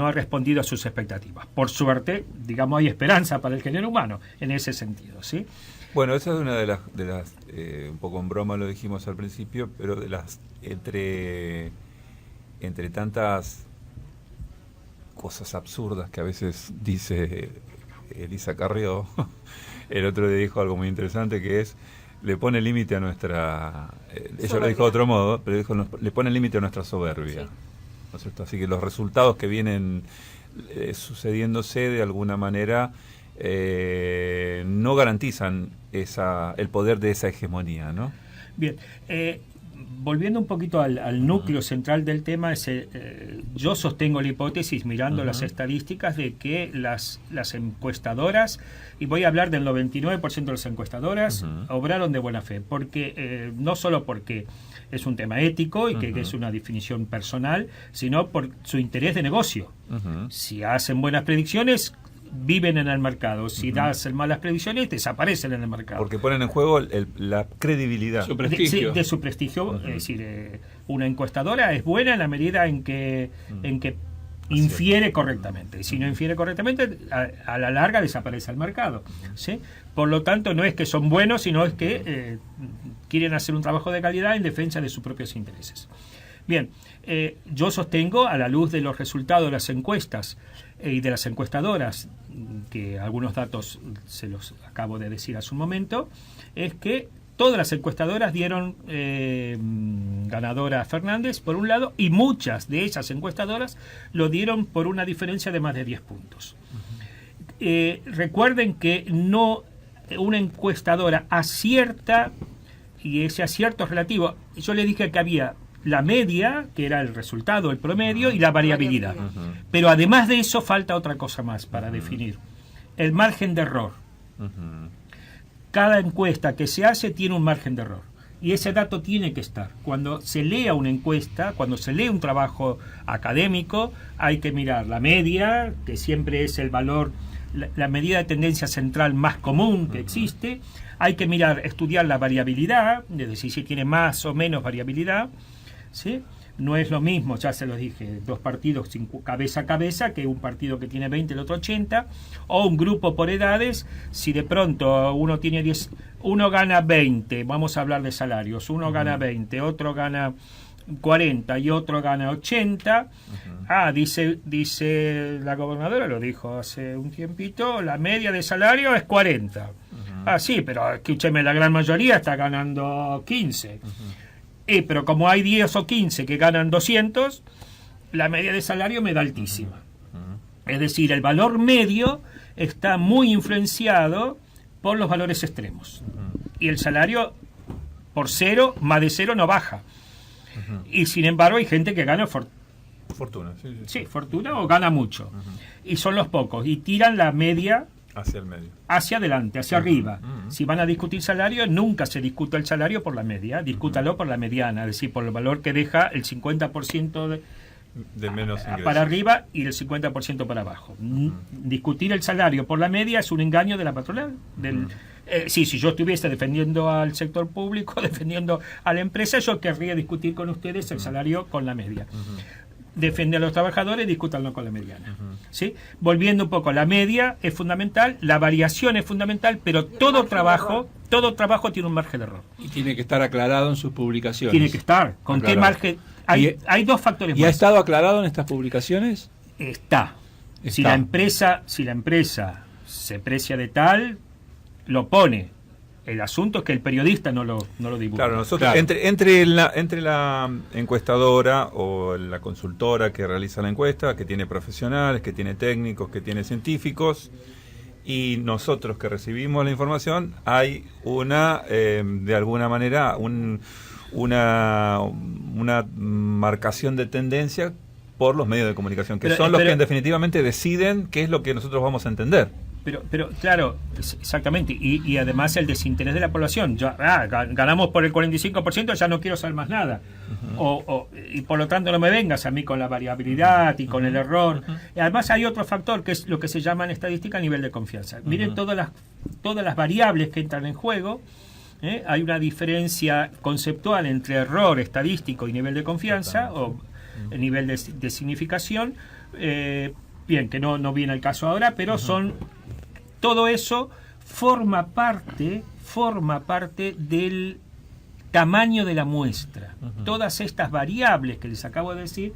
ha respondido a sus expectativas. Por suerte, digamos, hay esperanza para el género humano en ese sentido, ¿sí? Bueno, esa es una de las un poco en broma lo dijimos al principio, pero de las entre tantas cosas absurdas que a veces dice Elisa Carrió, el otro día dijo algo muy interesante, que es, le pone límite a nuestra... ella lo dijo de otro modo, pero dijo, le pone límite a nuestra soberbia. Sí. ¿No es cierto? Así que los resultados que vienen sucediéndose de alguna manera no garantizan el poder de esa hegemonía, ¿no? Bien, volviendo un poquito al núcleo central del tema, yo sostengo la hipótesis, mirando las estadísticas, de que las encuestadoras, y voy a hablar del 99% de las encuestadoras, obraron de buena fe, porque no solo porque es un tema ético y que es una definición personal, sino por su interés de negocio. Si hacen buenas predicciones, viven en el mercado. Si hacen malas predicciones, desaparecen en el mercado. Porque ponen en juego la credibilidad. Su prestigio. De su prestigio. Es decir, una encuestadora es buena en la medida en que infiere correctamente. Y si no infiere correctamente, a la larga desaparece el mercado, ¿sí? Por lo tanto, no es que son buenos, sino es que quieren hacer un trabajo de calidad en defensa de sus propios intereses. Bien, yo sostengo, a la luz de los resultados de las encuestas y de las encuestadoras, que algunos datos se los acabo de decir hace un momento, es que todas las encuestadoras dieron ganadora a Fernández, por un lado, y muchas de esas encuestadoras lo dieron por una diferencia de más de 10 puntos. Recuerden que no una encuestadora acierta, y ese acierto es relativo. Yo le dije que había la media, que era el resultado, el promedio, y la variabilidad. Pero además de eso falta otra cosa más para definir. El margen de error. Cada encuesta que se hace tiene un margen de error. Y ese dato tiene que estar. Cuando se lea una encuesta, cuando se lee un trabajo académico, hay que mirar la media, que siempre es el valor, la medida de tendencia central más común que existe. Hay que estudiar la variabilidad, es decir, si tiene más o menos variabilidad, ¿sí? No es lo mismo, ya se los dije, dos partidos cabeza a cabeza que un partido que tiene 20 y el otro 80, o un grupo por edades. Si de pronto uno tiene 10, uno gana 20, vamos a hablar de salarios, uno gana 20, otro gana 40 y otro gana 80. Dice la gobernadora, lo dijo hace un tiempito, la media de salario es 40. Sí, pero escúcheme, la gran mayoría está ganando 15. Pero como hay 10 o 15 que ganan 200, la media de salario me da altísima. Es decir, el valor medio está muy influenciado por los valores extremos. Y el salario por cero, más de cero, no baja. Y sin embargo hay gente que gana fortuna. Sí, fortuna o gana mucho. Y son los pocos. Y tiran la media hacia el medio. Hacia adelante, hacia arriba. Si van a discutir salario, nunca se discuta el salario por la media, discútalo por la mediana, es decir, por el valor que deja el 50% de menos ingresos para arriba y el 50% para abajo. Discutir el salario por la media es un engaño de la patronal. Si yo estuviese defendiendo al sector público, defendiendo a la empresa, yo querría discutir con ustedes el salario con la media. Defiende a los trabajadores, discútanlo con la mediana. ¿Sí? Volviendo un poco, la media es fundamental, la variación es fundamental, pero todo trabajo tiene un margen de error. Y tiene que estar aclarado en sus publicaciones. Tiene que estar. ¿Con qué margen? Hay dos factores más. ¿Y ha estado aclarado en estas publicaciones? Está. Si la empresa se precia de tal, lo pone. El asunto es que el periodista no lo divulga. Claro, nosotros entre la encuestadora o la consultora que realiza la encuesta, que tiene profesionales, que tiene técnicos, que tiene científicos, y nosotros que recibimos la información, hay de alguna manera una marcación de tendencia por los medios de comunicación, que son los que definitivamente deciden qué es lo que nosotros vamos a entender. Pero claro, exactamente, y además el desinterés de la población. Ganamos por el 45%, ya no quiero saber más nada. Y por lo tanto no me vengas a mí con la variabilidad y con el error. Y además hay otro factor que es lo que se llama en estadística nivel de confianza. Miren todas las variables que entran en juego. Hay una diferencia conceptual entre error estadístico y nivel de confianza, o el nivel de significación. Bien, que no viene el caso ahora, pero todo eso forma parte del tamaño de la muestra. Todas estas variables que les acabo de decir,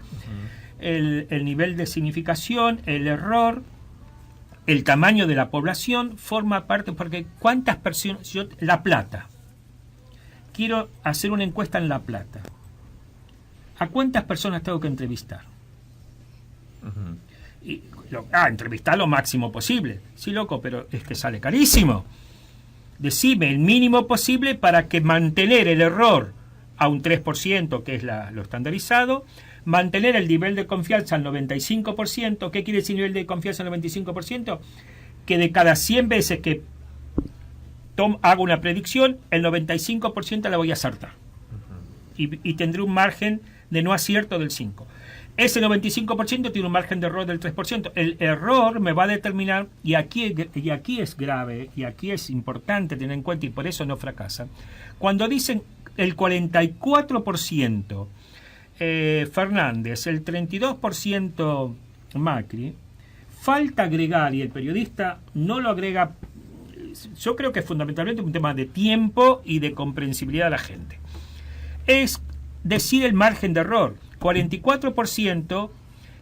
el nivel de significación, el error, el tamaño de la población, forma parte, porque ¿cuántas personas? La Plata. Quiero hacer una encuesta en La Plata. ¿A cuántas personas tengo que entrevistar? Entrevistar lo máximo posible. Sí, loco, pero es que sale carísimo. Decime el mínimo posible para que mantener el error a un 3%, que es lo estandarizado, mantener el nivel de confianza al 95%. ¿Qué quiere decir nivel de confianza al 95%? Que de cada 100 veces que hago una predicción, el 95% la voy a acertar. Y tendré un margen de no acierto del 5%. Ese 95% tiene un margen de error del 3%. El error me va a determinar, y aquí es grave, y aquí es importante tener en cuenta, y por eso no fracasan. Cuando dicen el 44% Fernández, el 32% Macri, falta agregar, y el periodista no lo agrega, yo creo que es fundamentalmente un tema de tiempo y de comprensibilidad de la gente, es decir el margen de error. 44%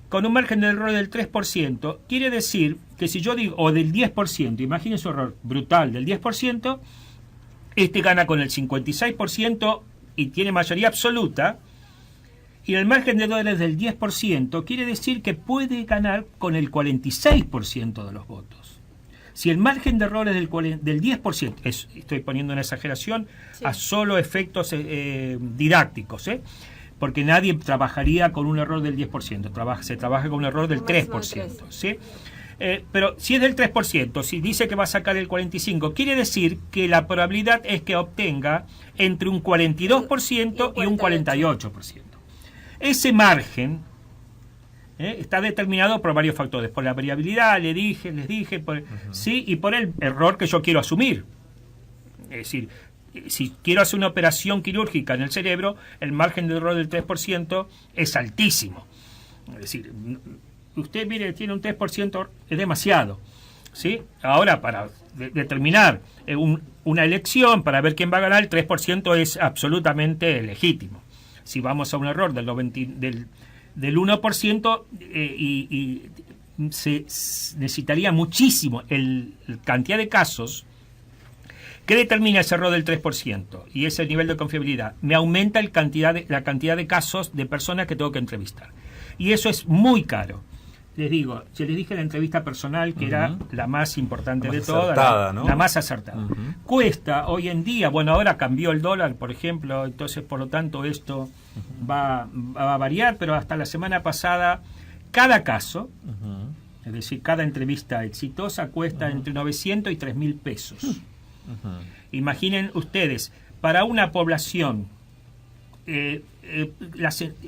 con un margen de error del 3%, quiere decir que si yo digo, o del 10%, imagínense un error brutal del 10%, gana con el 56% y tiene mayoría absoluta, y el margen de error es del 10%, quiere decir que puede ganar con el 46% de los votos. Si el margen de error es del 10%, estoy poniendo una exageración, sí, a solo efectos didácticos, porque nadie trabajaría con un error del 10%, se trabaja con un error del 3%. ¿Sí? Pero si es del 3%, si dice que va a sacar el 45%, quiere decir que la probabilidad es que obtenga entre un 42% y un 48%. Ese margen está determinado por varios factores, por la variabilidad, les dije, ¿sí? Y por el error que yo quiero asumir. Es decir, si quiero hacer una operación quirúrgica en el cerebro, el margen de error del 3% es altísimo. Es decir, usted mire, tiene un 3%, es demasiado, ¿sí? Ahora, para determinar una elección, para ver quién va a ganar, el 3% es absolutamente legítimo. Si vamos a un error del 1%, se necesitaría muchísimo la cantidad de casos que determina ese error del 3%, y ese nivel de confiabilidad. Me aumenta la cantidad de casos de personas que tengo que entrevistar. Y eso es muy caro. Les digo, yo les dije en la entrevista personal que era la más importante de todas, ¿no? La más acertada. Cuesta hoy en día, bueno, ahora cambió el dólar, por ejemplo, entonces por lo tanto esto va a variar, pero hasta la semana pasada cada caso, es decir, cada entrevista exitosa cuesta entre 900 y 3.000 pesos. Imaginen ustedes, para una población,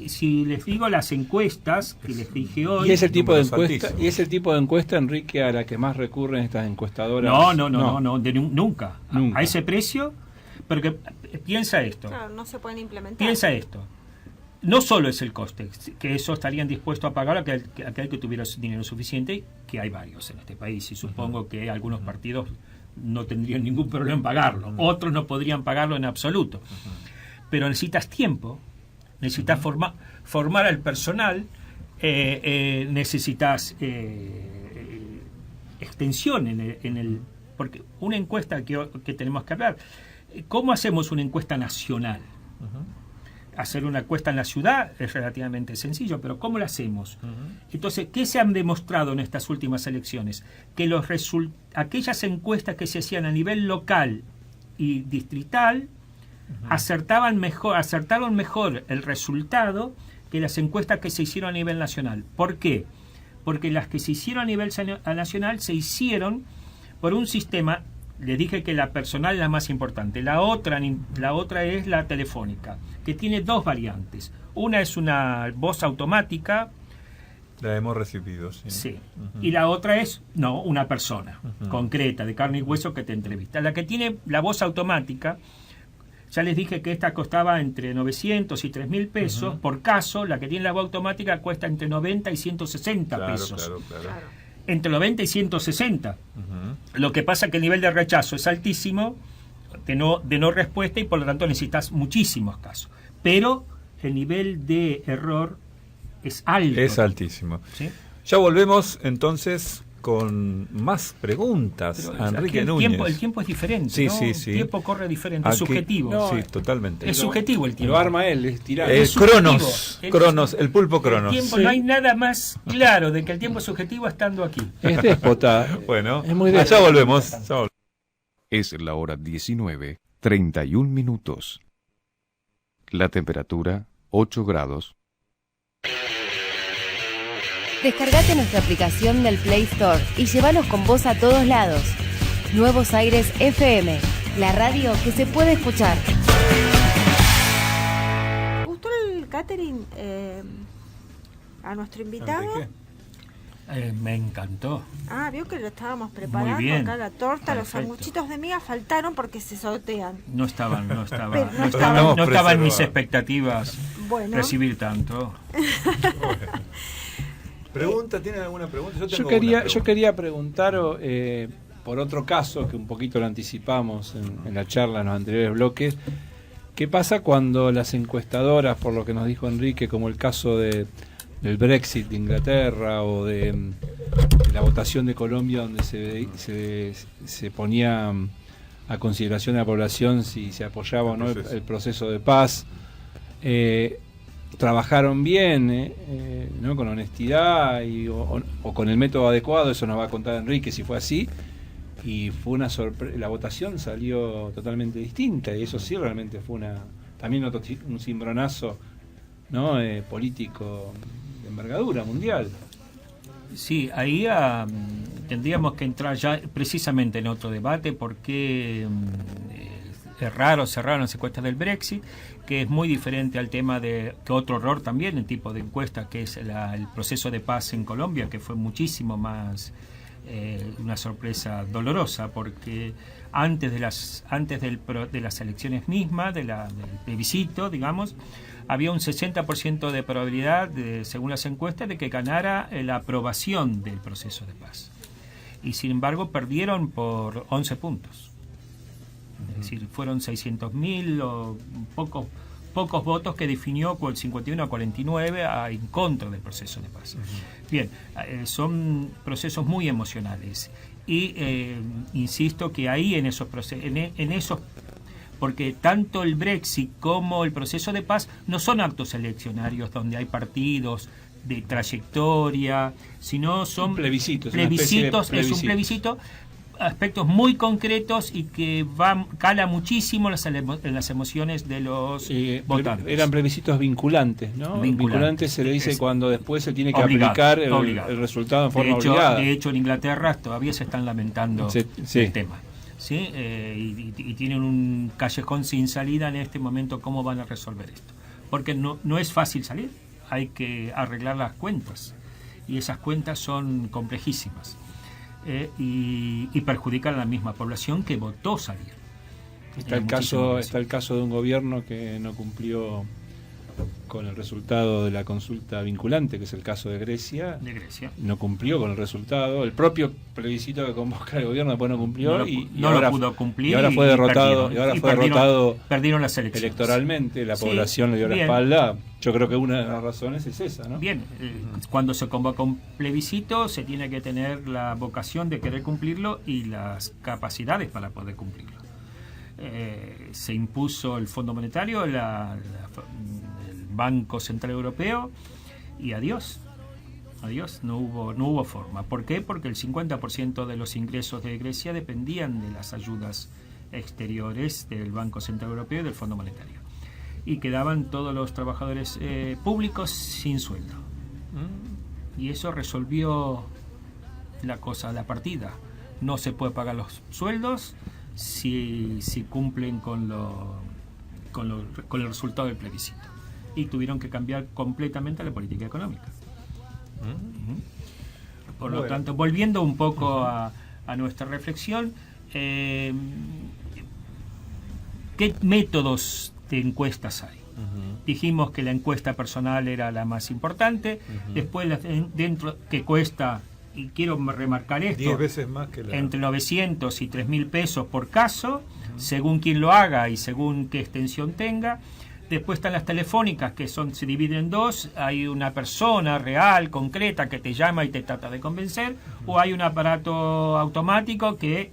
si les digo las encuestas que les dije hoy, y es el tipo de encuesta, Enrique, a la que más recurren estas encuestadoras. No, nunca. A ese precio, pero que piensa esto. Claro, no se pueden implementar. Piensa esto. No solo es el coste, que eso estarían dispuestos a pagar aquel que tuviera dinero suficiente, que hay varios en este país, y supongo que algunos partidos no tendrían ningún problema en pagarlo, otros no podrían pagarlo en absoluto. Pero necesitas tiempo, necesitas formar al personal, necesitas extensión en el porque una encuesta que tenemos que hablar, ¿cómo hacemos una encuesta nacional? Hacer una encuesta en la ciudad es relativamente sencillo, pero ¿cómo la hacemos? Entonces, ¿qué se han demostrado en estas últimas elecciones? Que aquellas encuestas que se hacían a nivel local y distrital acertaron mejor el resultado que las encuestas que se hicieron a nivel nacional. ¿Por qué? Porque las que se hicieron a nivel nacional se hicieron por un sistema. Les dije que la personal es la más importante. La otra es la telefónica, que tiene dos variantes. Una es una voz automática. La hemos recibido, sí. Sí. Y la otra es, una persona concreta, de carne y hueso, que te entrevista. La que tiene la voz automática, ya les dije que esta costaba entre 900 y 3.000 pesos por caso. La que tiene la voz automática cuesta entre 90 y 160 pesos. Claro. Entre 90 y 160. Lo que pasa es que el nivel de rechazo es altísimo, de no respuesta, y por lo tanto necesitas muchísimos casos. Pero el nivel de error es alto. Es altísimo. ¿Sí? Ya volvemos entonces con más preguntas. Pero, a Enrique Núñez. El tiempo es diferente, sí, ¿no? Sí. El tiempo corre diferente, Aquí, es subjetivo. Sí, totalmente. Es subjetivo el tiempo. Lo arma él, es tirar. Cronos, el pulpo Cronos. El tiempo, no hay nada más claro de que el tiempo es subjetivo estando aquí. Es déspota. Bueno, es muy déspota. Ya volvemos. Es la hora 19:31. La temperatura 8 grados. Descargate nuestra aplicación del Play Store y llévanos con vos a todos lados. Nuevos Aires FM, la radio que se puede escuchar. ¿Gustó el catering a nuestro invitado? Me encantó. Vio que lo estábamos preparando. Muy bien. Acá la torta, Perfecto. Los sanguchitos de miga faltaron porque se sortean. No estaban no estaban mis expectativas bueno. recibir tanto. ¿Pregunta? ¿Tienen alguna pregunta? Yo quería preguntar por otro caso que un poquito lo anticipamos en la charla en los anteriores bloques. ¿Qué pasa cuando las encuestadoras, por lo que nos dijo Enrique, como el caso del Brexit de Inglaterra o de la votación de Colombia, donde se ponía a consideración de la población si se apoyaba o no el proceso de paz, trabajaron bien, ¿no? Con honestidad o con el método adecuado? Eso nos va a contar Enrique si fue así. Y fue una sorpresa, la votación salió totalmente distinta, y eso sí realmente fue también un cimbronazo, ¿no? Político de envergadura mundial. Sí, ahí tendríamos que entrar ya precisamente en otro debate, porque cerraron las encuestas del Brexit, que es muy diferente al tema que otro error también, el tipo de encuesta, que es el proceso de paz en Colombia, que fue muchísimo más una sorpresa dolorosa, porque antes de las elecciones mismas, del plebiscito, digamos, había un 60% de probabilidad, según las encuestas, de que ganara la aprobación del proceso de paz. Y sin embargo perdieron por 11 puntos. Es decir, fueron 600.000 o pocos votos que definió con el 51 a 49 en contra del proceso de paz. Bien, son procesos muy emocionales y insisto que ahí en esos porque tanto el Brexit como el proceso de paz no son actos eleccionarios donde hay partidos de trayectoria, sino son plebiscitos, es un plebiscito, aspectos muy concretos y que cala muchísimo en las emociones de los votantes. Eran plebiscitos vinculantes, ¿no? Vinculantes se le dice cuando después se tiene que aplicar el resultado en forma obligada. De hecho, en Inglaterra todavía se están lamentando el tema. ¿Sí? Y tienen un callejón sin salida en este momento. ¿Cómo van a resolver esto? Porque no es fácil salir, hay que arreglar las cuentas, y esas cuentas son complejísimas. Y perjudican a la misma población que votó salir. Está el caso de un gobierno que no cumplió con el resultado de la consulta vinculante, que es el caso de Grecia. No cumplió con el resultado. El propio plebiscito que convoca el gobierno después no cumplió, no lo pudo cumplir, y ahora fue derrotado. Perdieron las elecciones electoralmente. La población le dio la espalda. Yo creo que una de las razones es esa, ¿no? Bien, cuando se convoca un plebiscito se tiene que tener la vocación de querer cumplirlo y las capacidades para poder cumplirlo. Se impuso el Fondo Monetario, el Banco Central Europeo, y adiós, no hubo forma. ¿Por qué? Porque el 50% de los ingresos de Grecia dependían de las ayudas exteriores del Banco Central Europeo y del Fondo Monetario, y quedaban todos los trabajadores públicos sin sueldo. Y eso resolvió la partida. No se puede pagar los sueldos si cumplen con el resultado del plebiscito, y tuvieron que cambiar completamente la política económica. Por lo tanto, volviendo un poco a nuestra reflexión, ¿qué métodos de encuestas hay? Dijimos que la encuesta personal era la más importante, después dentro que cuesta, y quiero remarcar esto, 10 veces más que entre 900 y 3.000 pesos por caso, según quien lo haga y según qué extensión tenga. Después están las telefónicas, que se dividen en dos. Hay una persona real, concreta, que te llama y te trata de convencer, o hay un aparato automático que,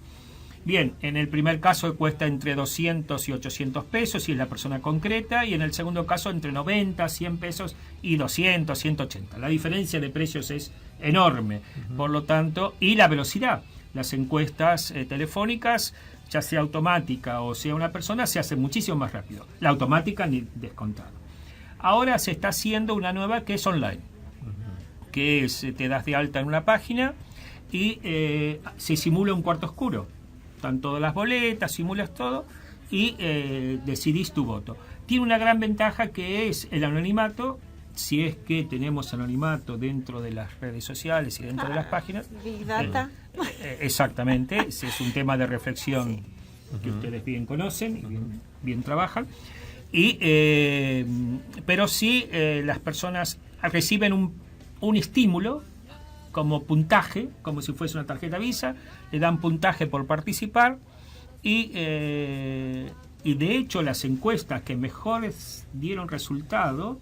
bien, en el primer caso cuesta entre 200 y 800 pesos si es la persona concreta, y en el segundo caso entre 90, 100 pesos y 200, 180. La diferencia de precios es enorme. Por lo tanto, y la velocidad. Las encuestas telefónicas, ya sea automática o sea una persona, se hace muchísimo más rápido. La automática ni descontado. Ahora se está haciendo una nueva que es online, que es, te das de alta en una página y se simula un cuarto oscuro. Están todas las boletas, simulas todo y decidís tu voto. Tiene una gran ventaja, que es el anonimato, si es que tenemos anonimato dentro de las redes sociales y dentro de las páginas. Big Data. Exactamente, ese es un tema de reflexión que ustedes bien conocen y bien trabajan. Pero sí, las personas reciben un estímulo como puntaje, como si fuese una tarjeta Visa, le dan puntaje por participar y de hecho las encuestas que mejores dieron resultado,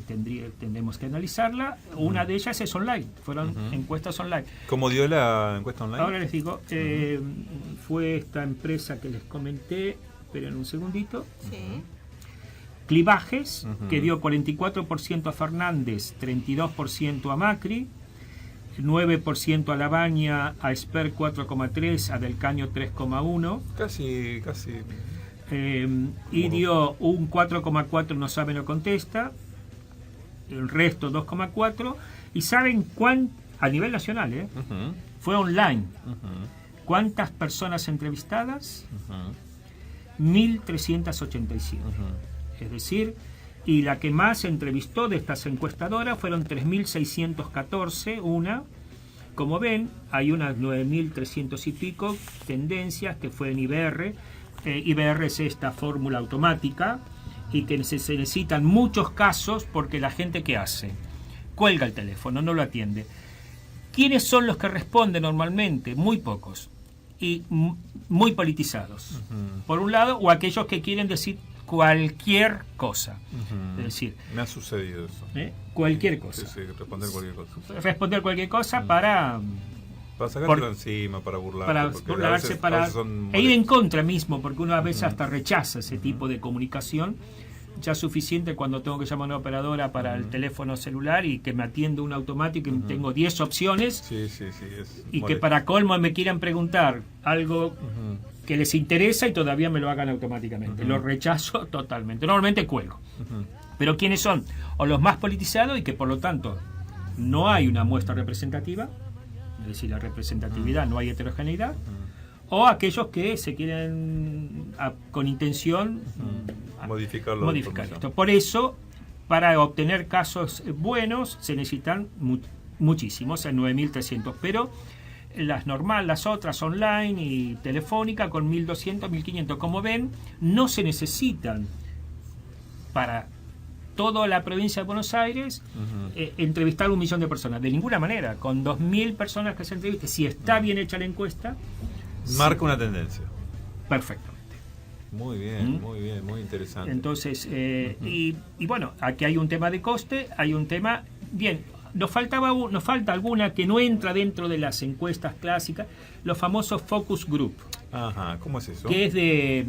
tendremos que analizarla, una de ellas es online, fueron encuestas online. ¿Cómo dio la encuesta online? Ahora les digo, fue esta empresa que les comenté, esperen un segundito. Sí. Clivajes, que dio 44% a Fernández, 32% a Macri, 9% a Labaña, a Esper 4,3%, a Del Caño 3,1%. Casi. Y dio un 4,4% no sabe, no contesta, el resto 2,4%. ¿Y saben a nivel nacional, fue online? ¿Cuántas personas entrevistadas? 1.387. Es decir, y la que más entrevistó de estas encuestadoras fueron 3.614, una. Como ven, hay unas 9.300 y pico tendencias que fue en IBR. IBR es esta fórmula automática y que se necesitan muchos casos porque la gente ¿qué hace? Cuelga el teléfono, no lo atiende. ¿Quiénes son los que responden normalmente? Muy pocos y muy politizados. Por un lado, o aquellos que quieren decir cualquier cosa. Es decir, me ha sucedido eso. Cualquier cosa. Sí, responder cualquier cosa. Responder cualquier cosa para sacártelo encima, para burlarse, para ir en contra mismo, porque uno a veces hasta rechaza ese tipo de comunicación. Ya es suficiente cuando tengo que llamar a una operadora para el teléfono celular y que me atiende un automático y tengo 10 opciones y que para colmo me quieran preguntar algo que les interesa y todavía me lo hagan automáticamente. Lo rechazo totalmente. Normalmente cuelgo. Pero ¿quiénes son? O los más politizados y que por lo tanto no hay una muestra representativa, es decir, la representatividad, no hay heterogeneidad, o aquellos que se quieren con intención modificar esto. Por eso, para obtener casos buenos se necesitan muchísimos, 9.300, pero las otras online y telefónica con 1.200, 1.500, como ven, no se necesitan para toda la provincia de Buenos Aires entrevistar a 1 millón de personas, de ninguna manera. Con 2.000 personas que se entrevisten, si está bien hecha la encuesta, marca una tendencia. Perfectamente. Muy bien, muy interesante. Entonces, y bueno, aquí hay un tema de coste, hay un tema, bien, nos falta alguna que no entra dentro de las encuestas clásicas, los famosos focus group. Ajá, ¿cómo es eso? Que es de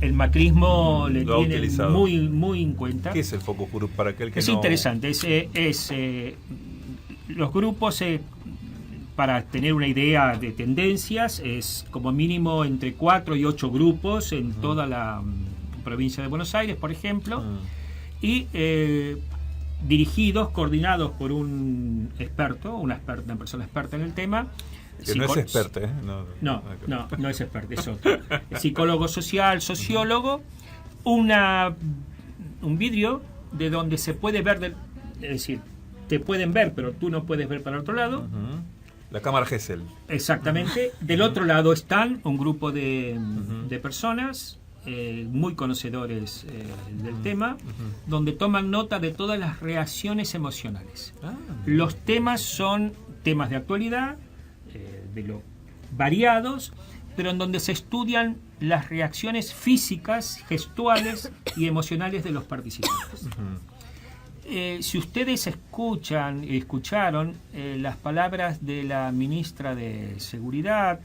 el macrismo le tiene muy en cuenta. ¿Qué es el focus group para aquel que es no? Interesante, los grupos para tener una idea de tendencias es como mínimo entre 4 y 8 grupos en toda la provincia de Buenos Aires, por ejemplo, y dirigidos, coordinados por un experto, una persona experta en el tema. Que no es experto, ¿eh? No es experto, es otro. Psicólogo social, sociólogo, un vidrio de donde se puede ver, es decir, te pueden ver, pero tú no puedes ver para el otro lado. La cámara Gesell. Exactamente. Del otro lado están un grupo de personas muy conocedores del tema, donde toman nota de todas las reacciones emocionales. Los temas son temas de actualidad, de lo variados, pero en donde se estudian las reacciones físicas, gestuales y emocionales de los participantes. Si ustedes escucharon las palabras de la ministra de Seguridad,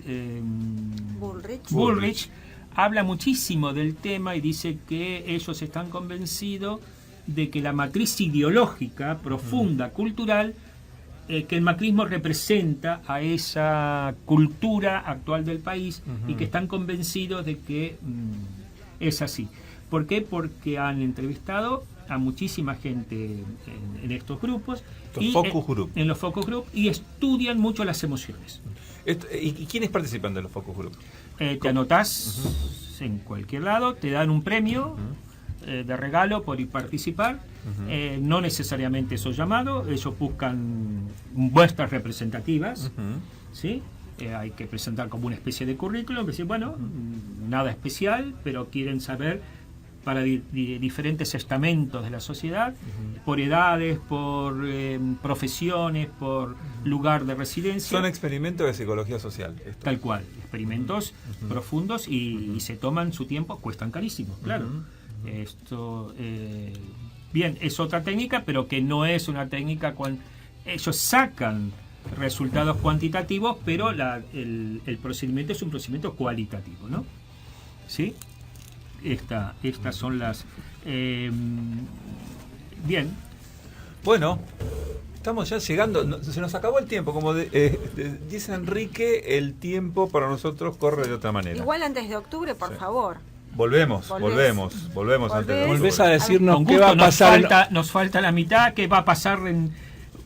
Bullrich, habla muchísimo del tema y dice que ellos están convencidos de que la matriz ideológica profunda, cultural, que el macrismo representa a esa cultura actual del país y que están convencidos de que es así. ¿Por qué? Porque han entrevistado a muchísima gente en estos grupos, en los focus group, y estudian mucho las emociones. ¿Y quiénes participan de los focus group? Te anotás en cualquier lado, te dan un premio de regalo por participar. No necesariamente son llamados, ellos buscan muestras representativas, ¿sí? Hay que presentar como una especie de currículum, decir, bueno, nada especial, pero quieren saber para diferentes estamentos de la sociedad, por edades, por profesiones, por lugar de residencia. Son experimentos de psicología social. Esto. Tal cual, experimentos profundos y se toman su tiempo, cuestan carísimo, claro. Esto, bien, es otra técnica, pero que no es una técnica ellos sacan resultados cuantitativos, pero el procedimiento es un procedimiento cualitativo, ¿no? ¿Sí? Estas son las... bien. Bueno, estamos ya llegando, se nos acabó el tiempo, como dice Enrique, el tiempo para nosotros corre de otra manera. Igual antes de octubre, por favor. Volvemos antes de octubre. Volvés a decirnos Con qué gusto, va a pasar. nos falta la mitad, qué va a pasar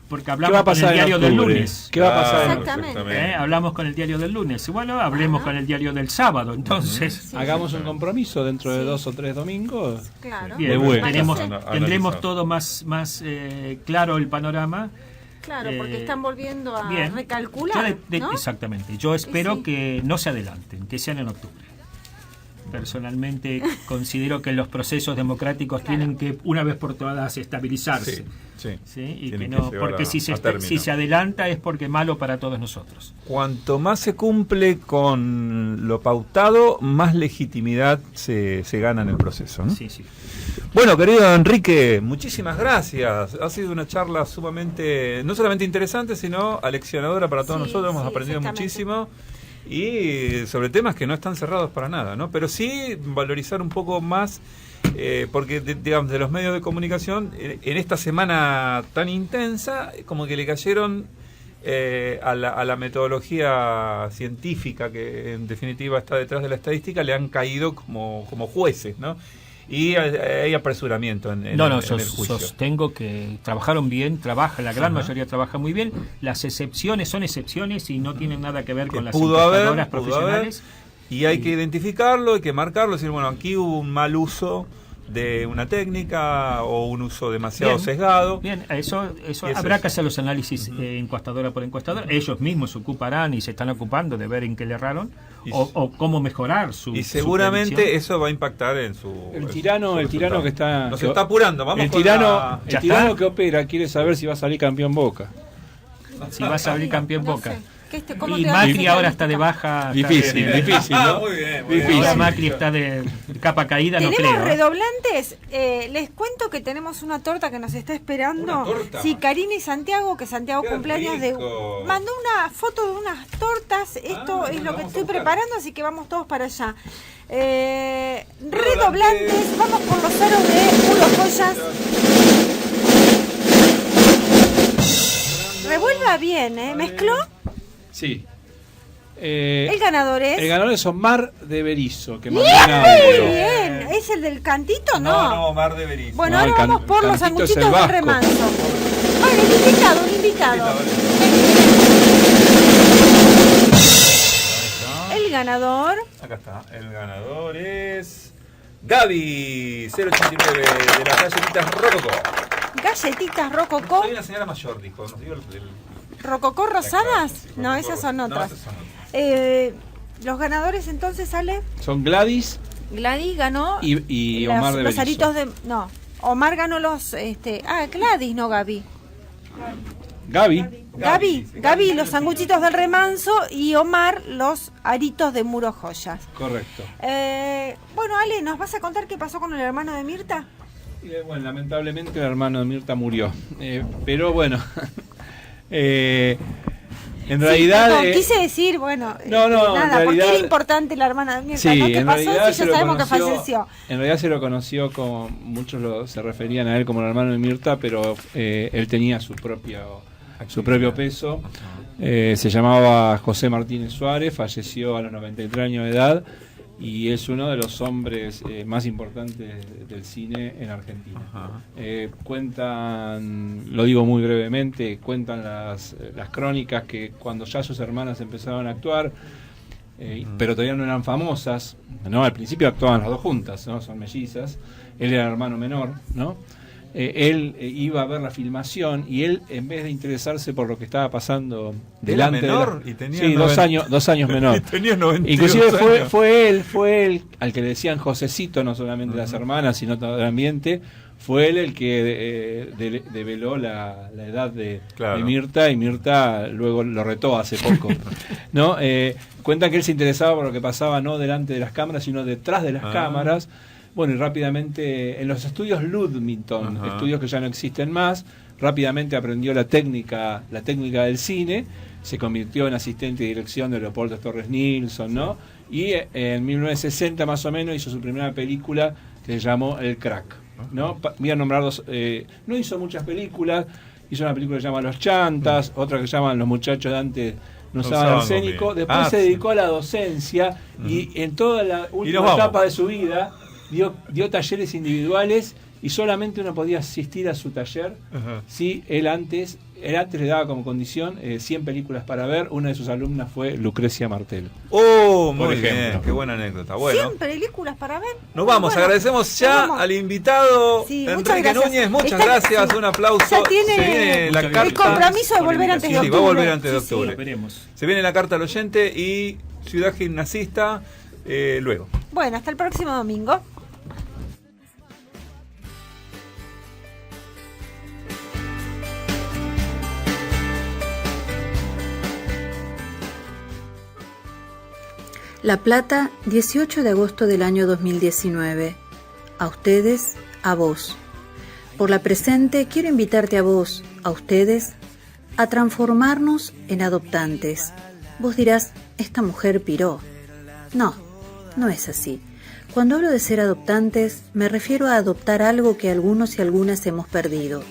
porque hablamos ¿Qué va a con pasar el diario en del octubre? lunes. ¿Qué va a pasar? Exactamente. Hablamos con el diario del lunes. Bueno, hablemos con el diario del sábado, entonces. Hagamos un compromiso dentro de 2 o 3 domingos. Claro. Bien, bueno. tendremos todo más claro el panorama. Claro, porque están volviendo a bien. recalcular, ¿no? Exactamente. Yo espero Sí. que no se adelanten, que sean en octubre. Personalmente considero que los procesos democráticos tienen que una vez por todas estabilizarse. ¿Sí? Y que no, porque si se adelanta es porque es malo para todos nosotros. Cuanto más se cumple con lo pautado, más legitimidad se gana en el proceso, ¿no? Sí, sí. Bueno, querido Enrique, muchísimas gracias. Ha sido una charla sumamente, no solamente interesante, sino aleccionadora para todos nosotros. Hemos aprendido muchísimo. Y sobre temas que no están cerrados para nada, ¿no? Pero sí valorizar un poco más, porque digamos, de los medios de comunicación, en esta semana tan intensa, como que le cayeron a la metodología científica, que en definitiva está detrás de la estadística, le han caído como jueces, ¿no? Y hay apresuramiento en el juicio. Sostengo que trabajaron bien, la gran mayoría trabaja muy bien. Las excepciones son excepciones y no tienen nada que ver con las encuestadoras profesionales. Y hay que identificarlo, hay que marcarlo, decir, bueno, aquí hubo un mal uso de una técnica o un uso demasiado sesgado. Bien, eso habrá que hacer los análisis encuestadora por encuestadora. Ellos mismos se ocuparán y se están ocupando de ver en qué le erraron o cómo mejorar su. Y seguramente eso va a impactar en su. El tirano que está. Nos está apurando. Vamos el tirano que opera quiere saber si va a salir campeón Boca. Si va a salir campeón no Boca. sé. ¿Cómo Y te va a Macri hacer ahora la está de lista? baja. Difícil, ¿no? Muy bien. Ahora Macri está de capa caída, no Tenemos creo. redoblantes. Les cuento que tenemos una torta que nos está esperando. ¿Una torta? Sí, Karina y Santiago, que Santiago Qué cumpleaños rico. mandó una foto de unas tortas. Esto es lo que estoy preparando, así que vamos todos para allá. Redoblantes, vamos por los aros de Puro Joyas. Revuelva bien, ¿mezcló? Sí. El ganador es. El ganador es Omar de Berizo, que mandó ¡Bien! un audio. Bien. ¿Es el del cantito? No, Mar de Berizo. Bueno, No, ahora el vamos por los cantito es sanguchitos el del vasco. remanso. Bueno, un invitado. El ganador. Acá está. El ganador es Gaby 089 de las galletitas Rococó. Galletitas Rococó. Soy una señora mayor, dijo. Nos dio el ¿Rococó rosadas? Sí, No, Rococó esas son rosas. otras. No, esas son otras. Los ganadores entonces sale. Son Gladys Gladys ganó. y Omar de los Berizo. aritos de. No. Omar ganó los. Gladys, no Gaby. Gaby, los sanguchitos del remanso y Omar los aritos de Muro Joyas. Correcto. Bueno, Ale, ¿nos vas a contar qué pasó con el hermano de Mirta? Y, bueno, lamentablemente el hermano de Mirta murió. Pero bueno, en realidad... Perdón, quise decir, bueno, no, nada, en porque realidad, era importante la hermana de Mirta, sí, ¿no? ¿Qué en pasó realidad si se ya lo sabemos que conoció- falleció? En realidad se lo conoció como muchos se referían a él como el hermano de Mirta, pero él tenía su propio peso. Se llamaba José Martínez Suárez, falleció a los 93 años de edad y es uno de los hombres más importantes del cine en Argentina. Cuentan, lo digo muy brevemente, cuentan las crónicas que cuando ya sus hermanas empezaron a actuar, pero todavía no eran famosas, ¿no? Al principio actuaban las dos juntas, ¿no? Son mellizas, él era el hermano menor, ¿no? él iba a ver la filmación y él, en vez de interesarse por lo que estaba pasando delante menor de y tenía sí, 2 años menor. Y tenía 92 Inclusive años. fue él al que le decían Josecito, no solamente las hermanas, sino todo el ambiente. Fue él el que develó la edad de Mirta, y Mirta luego lo retó hace poco. ¿No? Cuenta que él se interesaba por lo que pasaba no delante de las cámaras, sino detrás de las cámaras. Bueno, y rápidamente en los estudios Ludmington, estudios que ya no existen más, rápidamente aprendió la técnica del cine, se convirtió en asistente de dirección de Leopoldo Torres Nilsson, ¿no? Y en 1960 más o menos hizo su primera película que se llamó El Crack, ¿no? Voy a nombrar dos, no hizo muchas películas, hizo una película que se llama Los Chantas, otra que se llama Los Muchachos de antes no usaban arsénico, después se dedicó a la docencia y en toda la última etapa de su vida dio talleres individuales y solamente uno podía asistir a su taller si él antes le daba como condición 100 películas para ver. Una de sus alumnas fue Lucrecia Martel. Muy bien, qué buena anécdota. Bueno, 100 películas para ver. Nos vamos, agradecemos ya al invitado Enrique Núñez, muchas gracias, un aplauso. Ya tiene se viene la carta, el compromiso de volver antes de octubre. Sí, va a volver antes de octubre. Esperemos. Se viene la carta al oyente y Ciudad Gimnasista luego. Bueno, hasta el próximo domingo. La Plata, 18 de agosto del año 2019. A ustedes, a vos. Por la presente quiero invitarte a vos, a ustedes, a transformarnos en adoptantes. Vos dirás, esta mujer piró. No, no es así. Cuando hablo de ser adoptantes, me refiero a adoptar algo que algunos y algunas hemos perdido.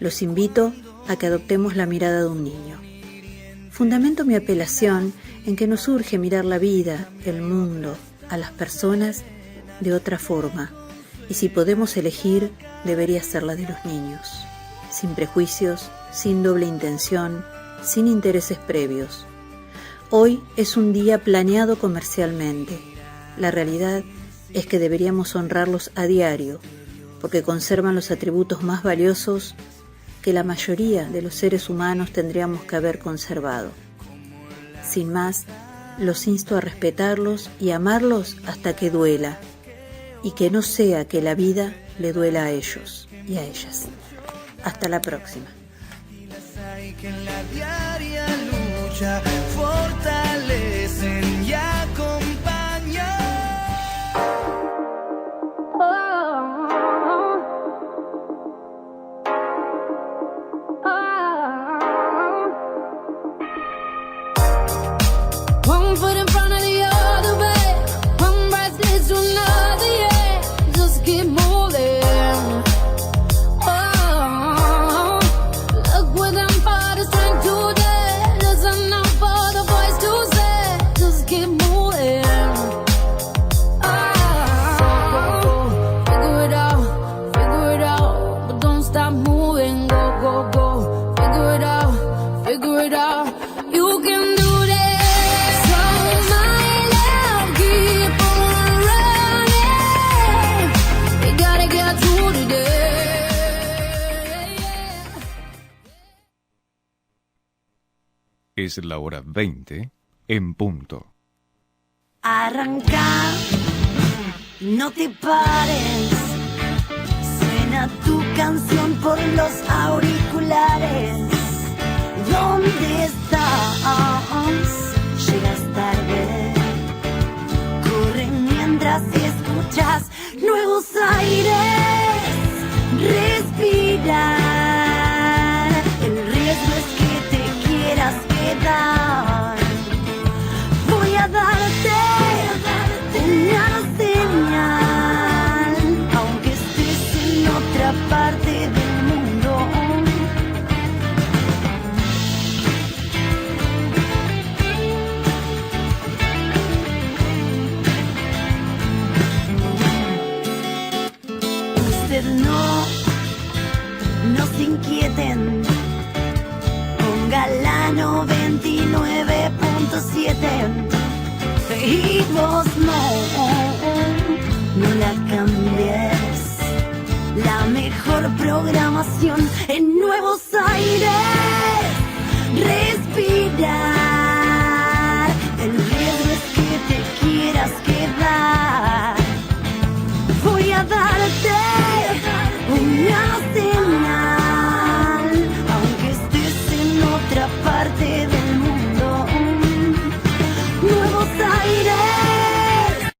Los invito a que adoptemos la mirada de un niño. Fundamento mi apelación en que nos urge mirar la vida, el mundo, a las personas de otra forma, y si podemos elegir, debería ser la de los niños, sin prejuicios, sin doble intención, sin intereses previos. Hoy es un día planeado comercialmente. La realidad es que deberíamos honrarlos a diario, porque conservan los atributos más valiosos que la mayoría de los seres humanos tendríamos que haber conservado. Sin más, los insto a respetarlos y amarlos hasta que duela, y que no sea que la vida le duela a ellos y a ellas. Hasta la próxima. Es la hora 20 en punto. Arranca, no te pares. Suena tu canción por los auriculares. ¿Dónde estás? Llegas tarde. Corre mientras escuchas nuevos aires. Respira. El riesgo es que te quieras quedar. Voy a darte una señal, aunque estés en otra parte del mundo. Usted no se inquieten. Ponga la 99.7 y vos no la cambies. la mejor programación en Nuevos Aires. Respirar, el riesgo es que te quieras quedar. Voy a darte una señal, aunque estés en otra parte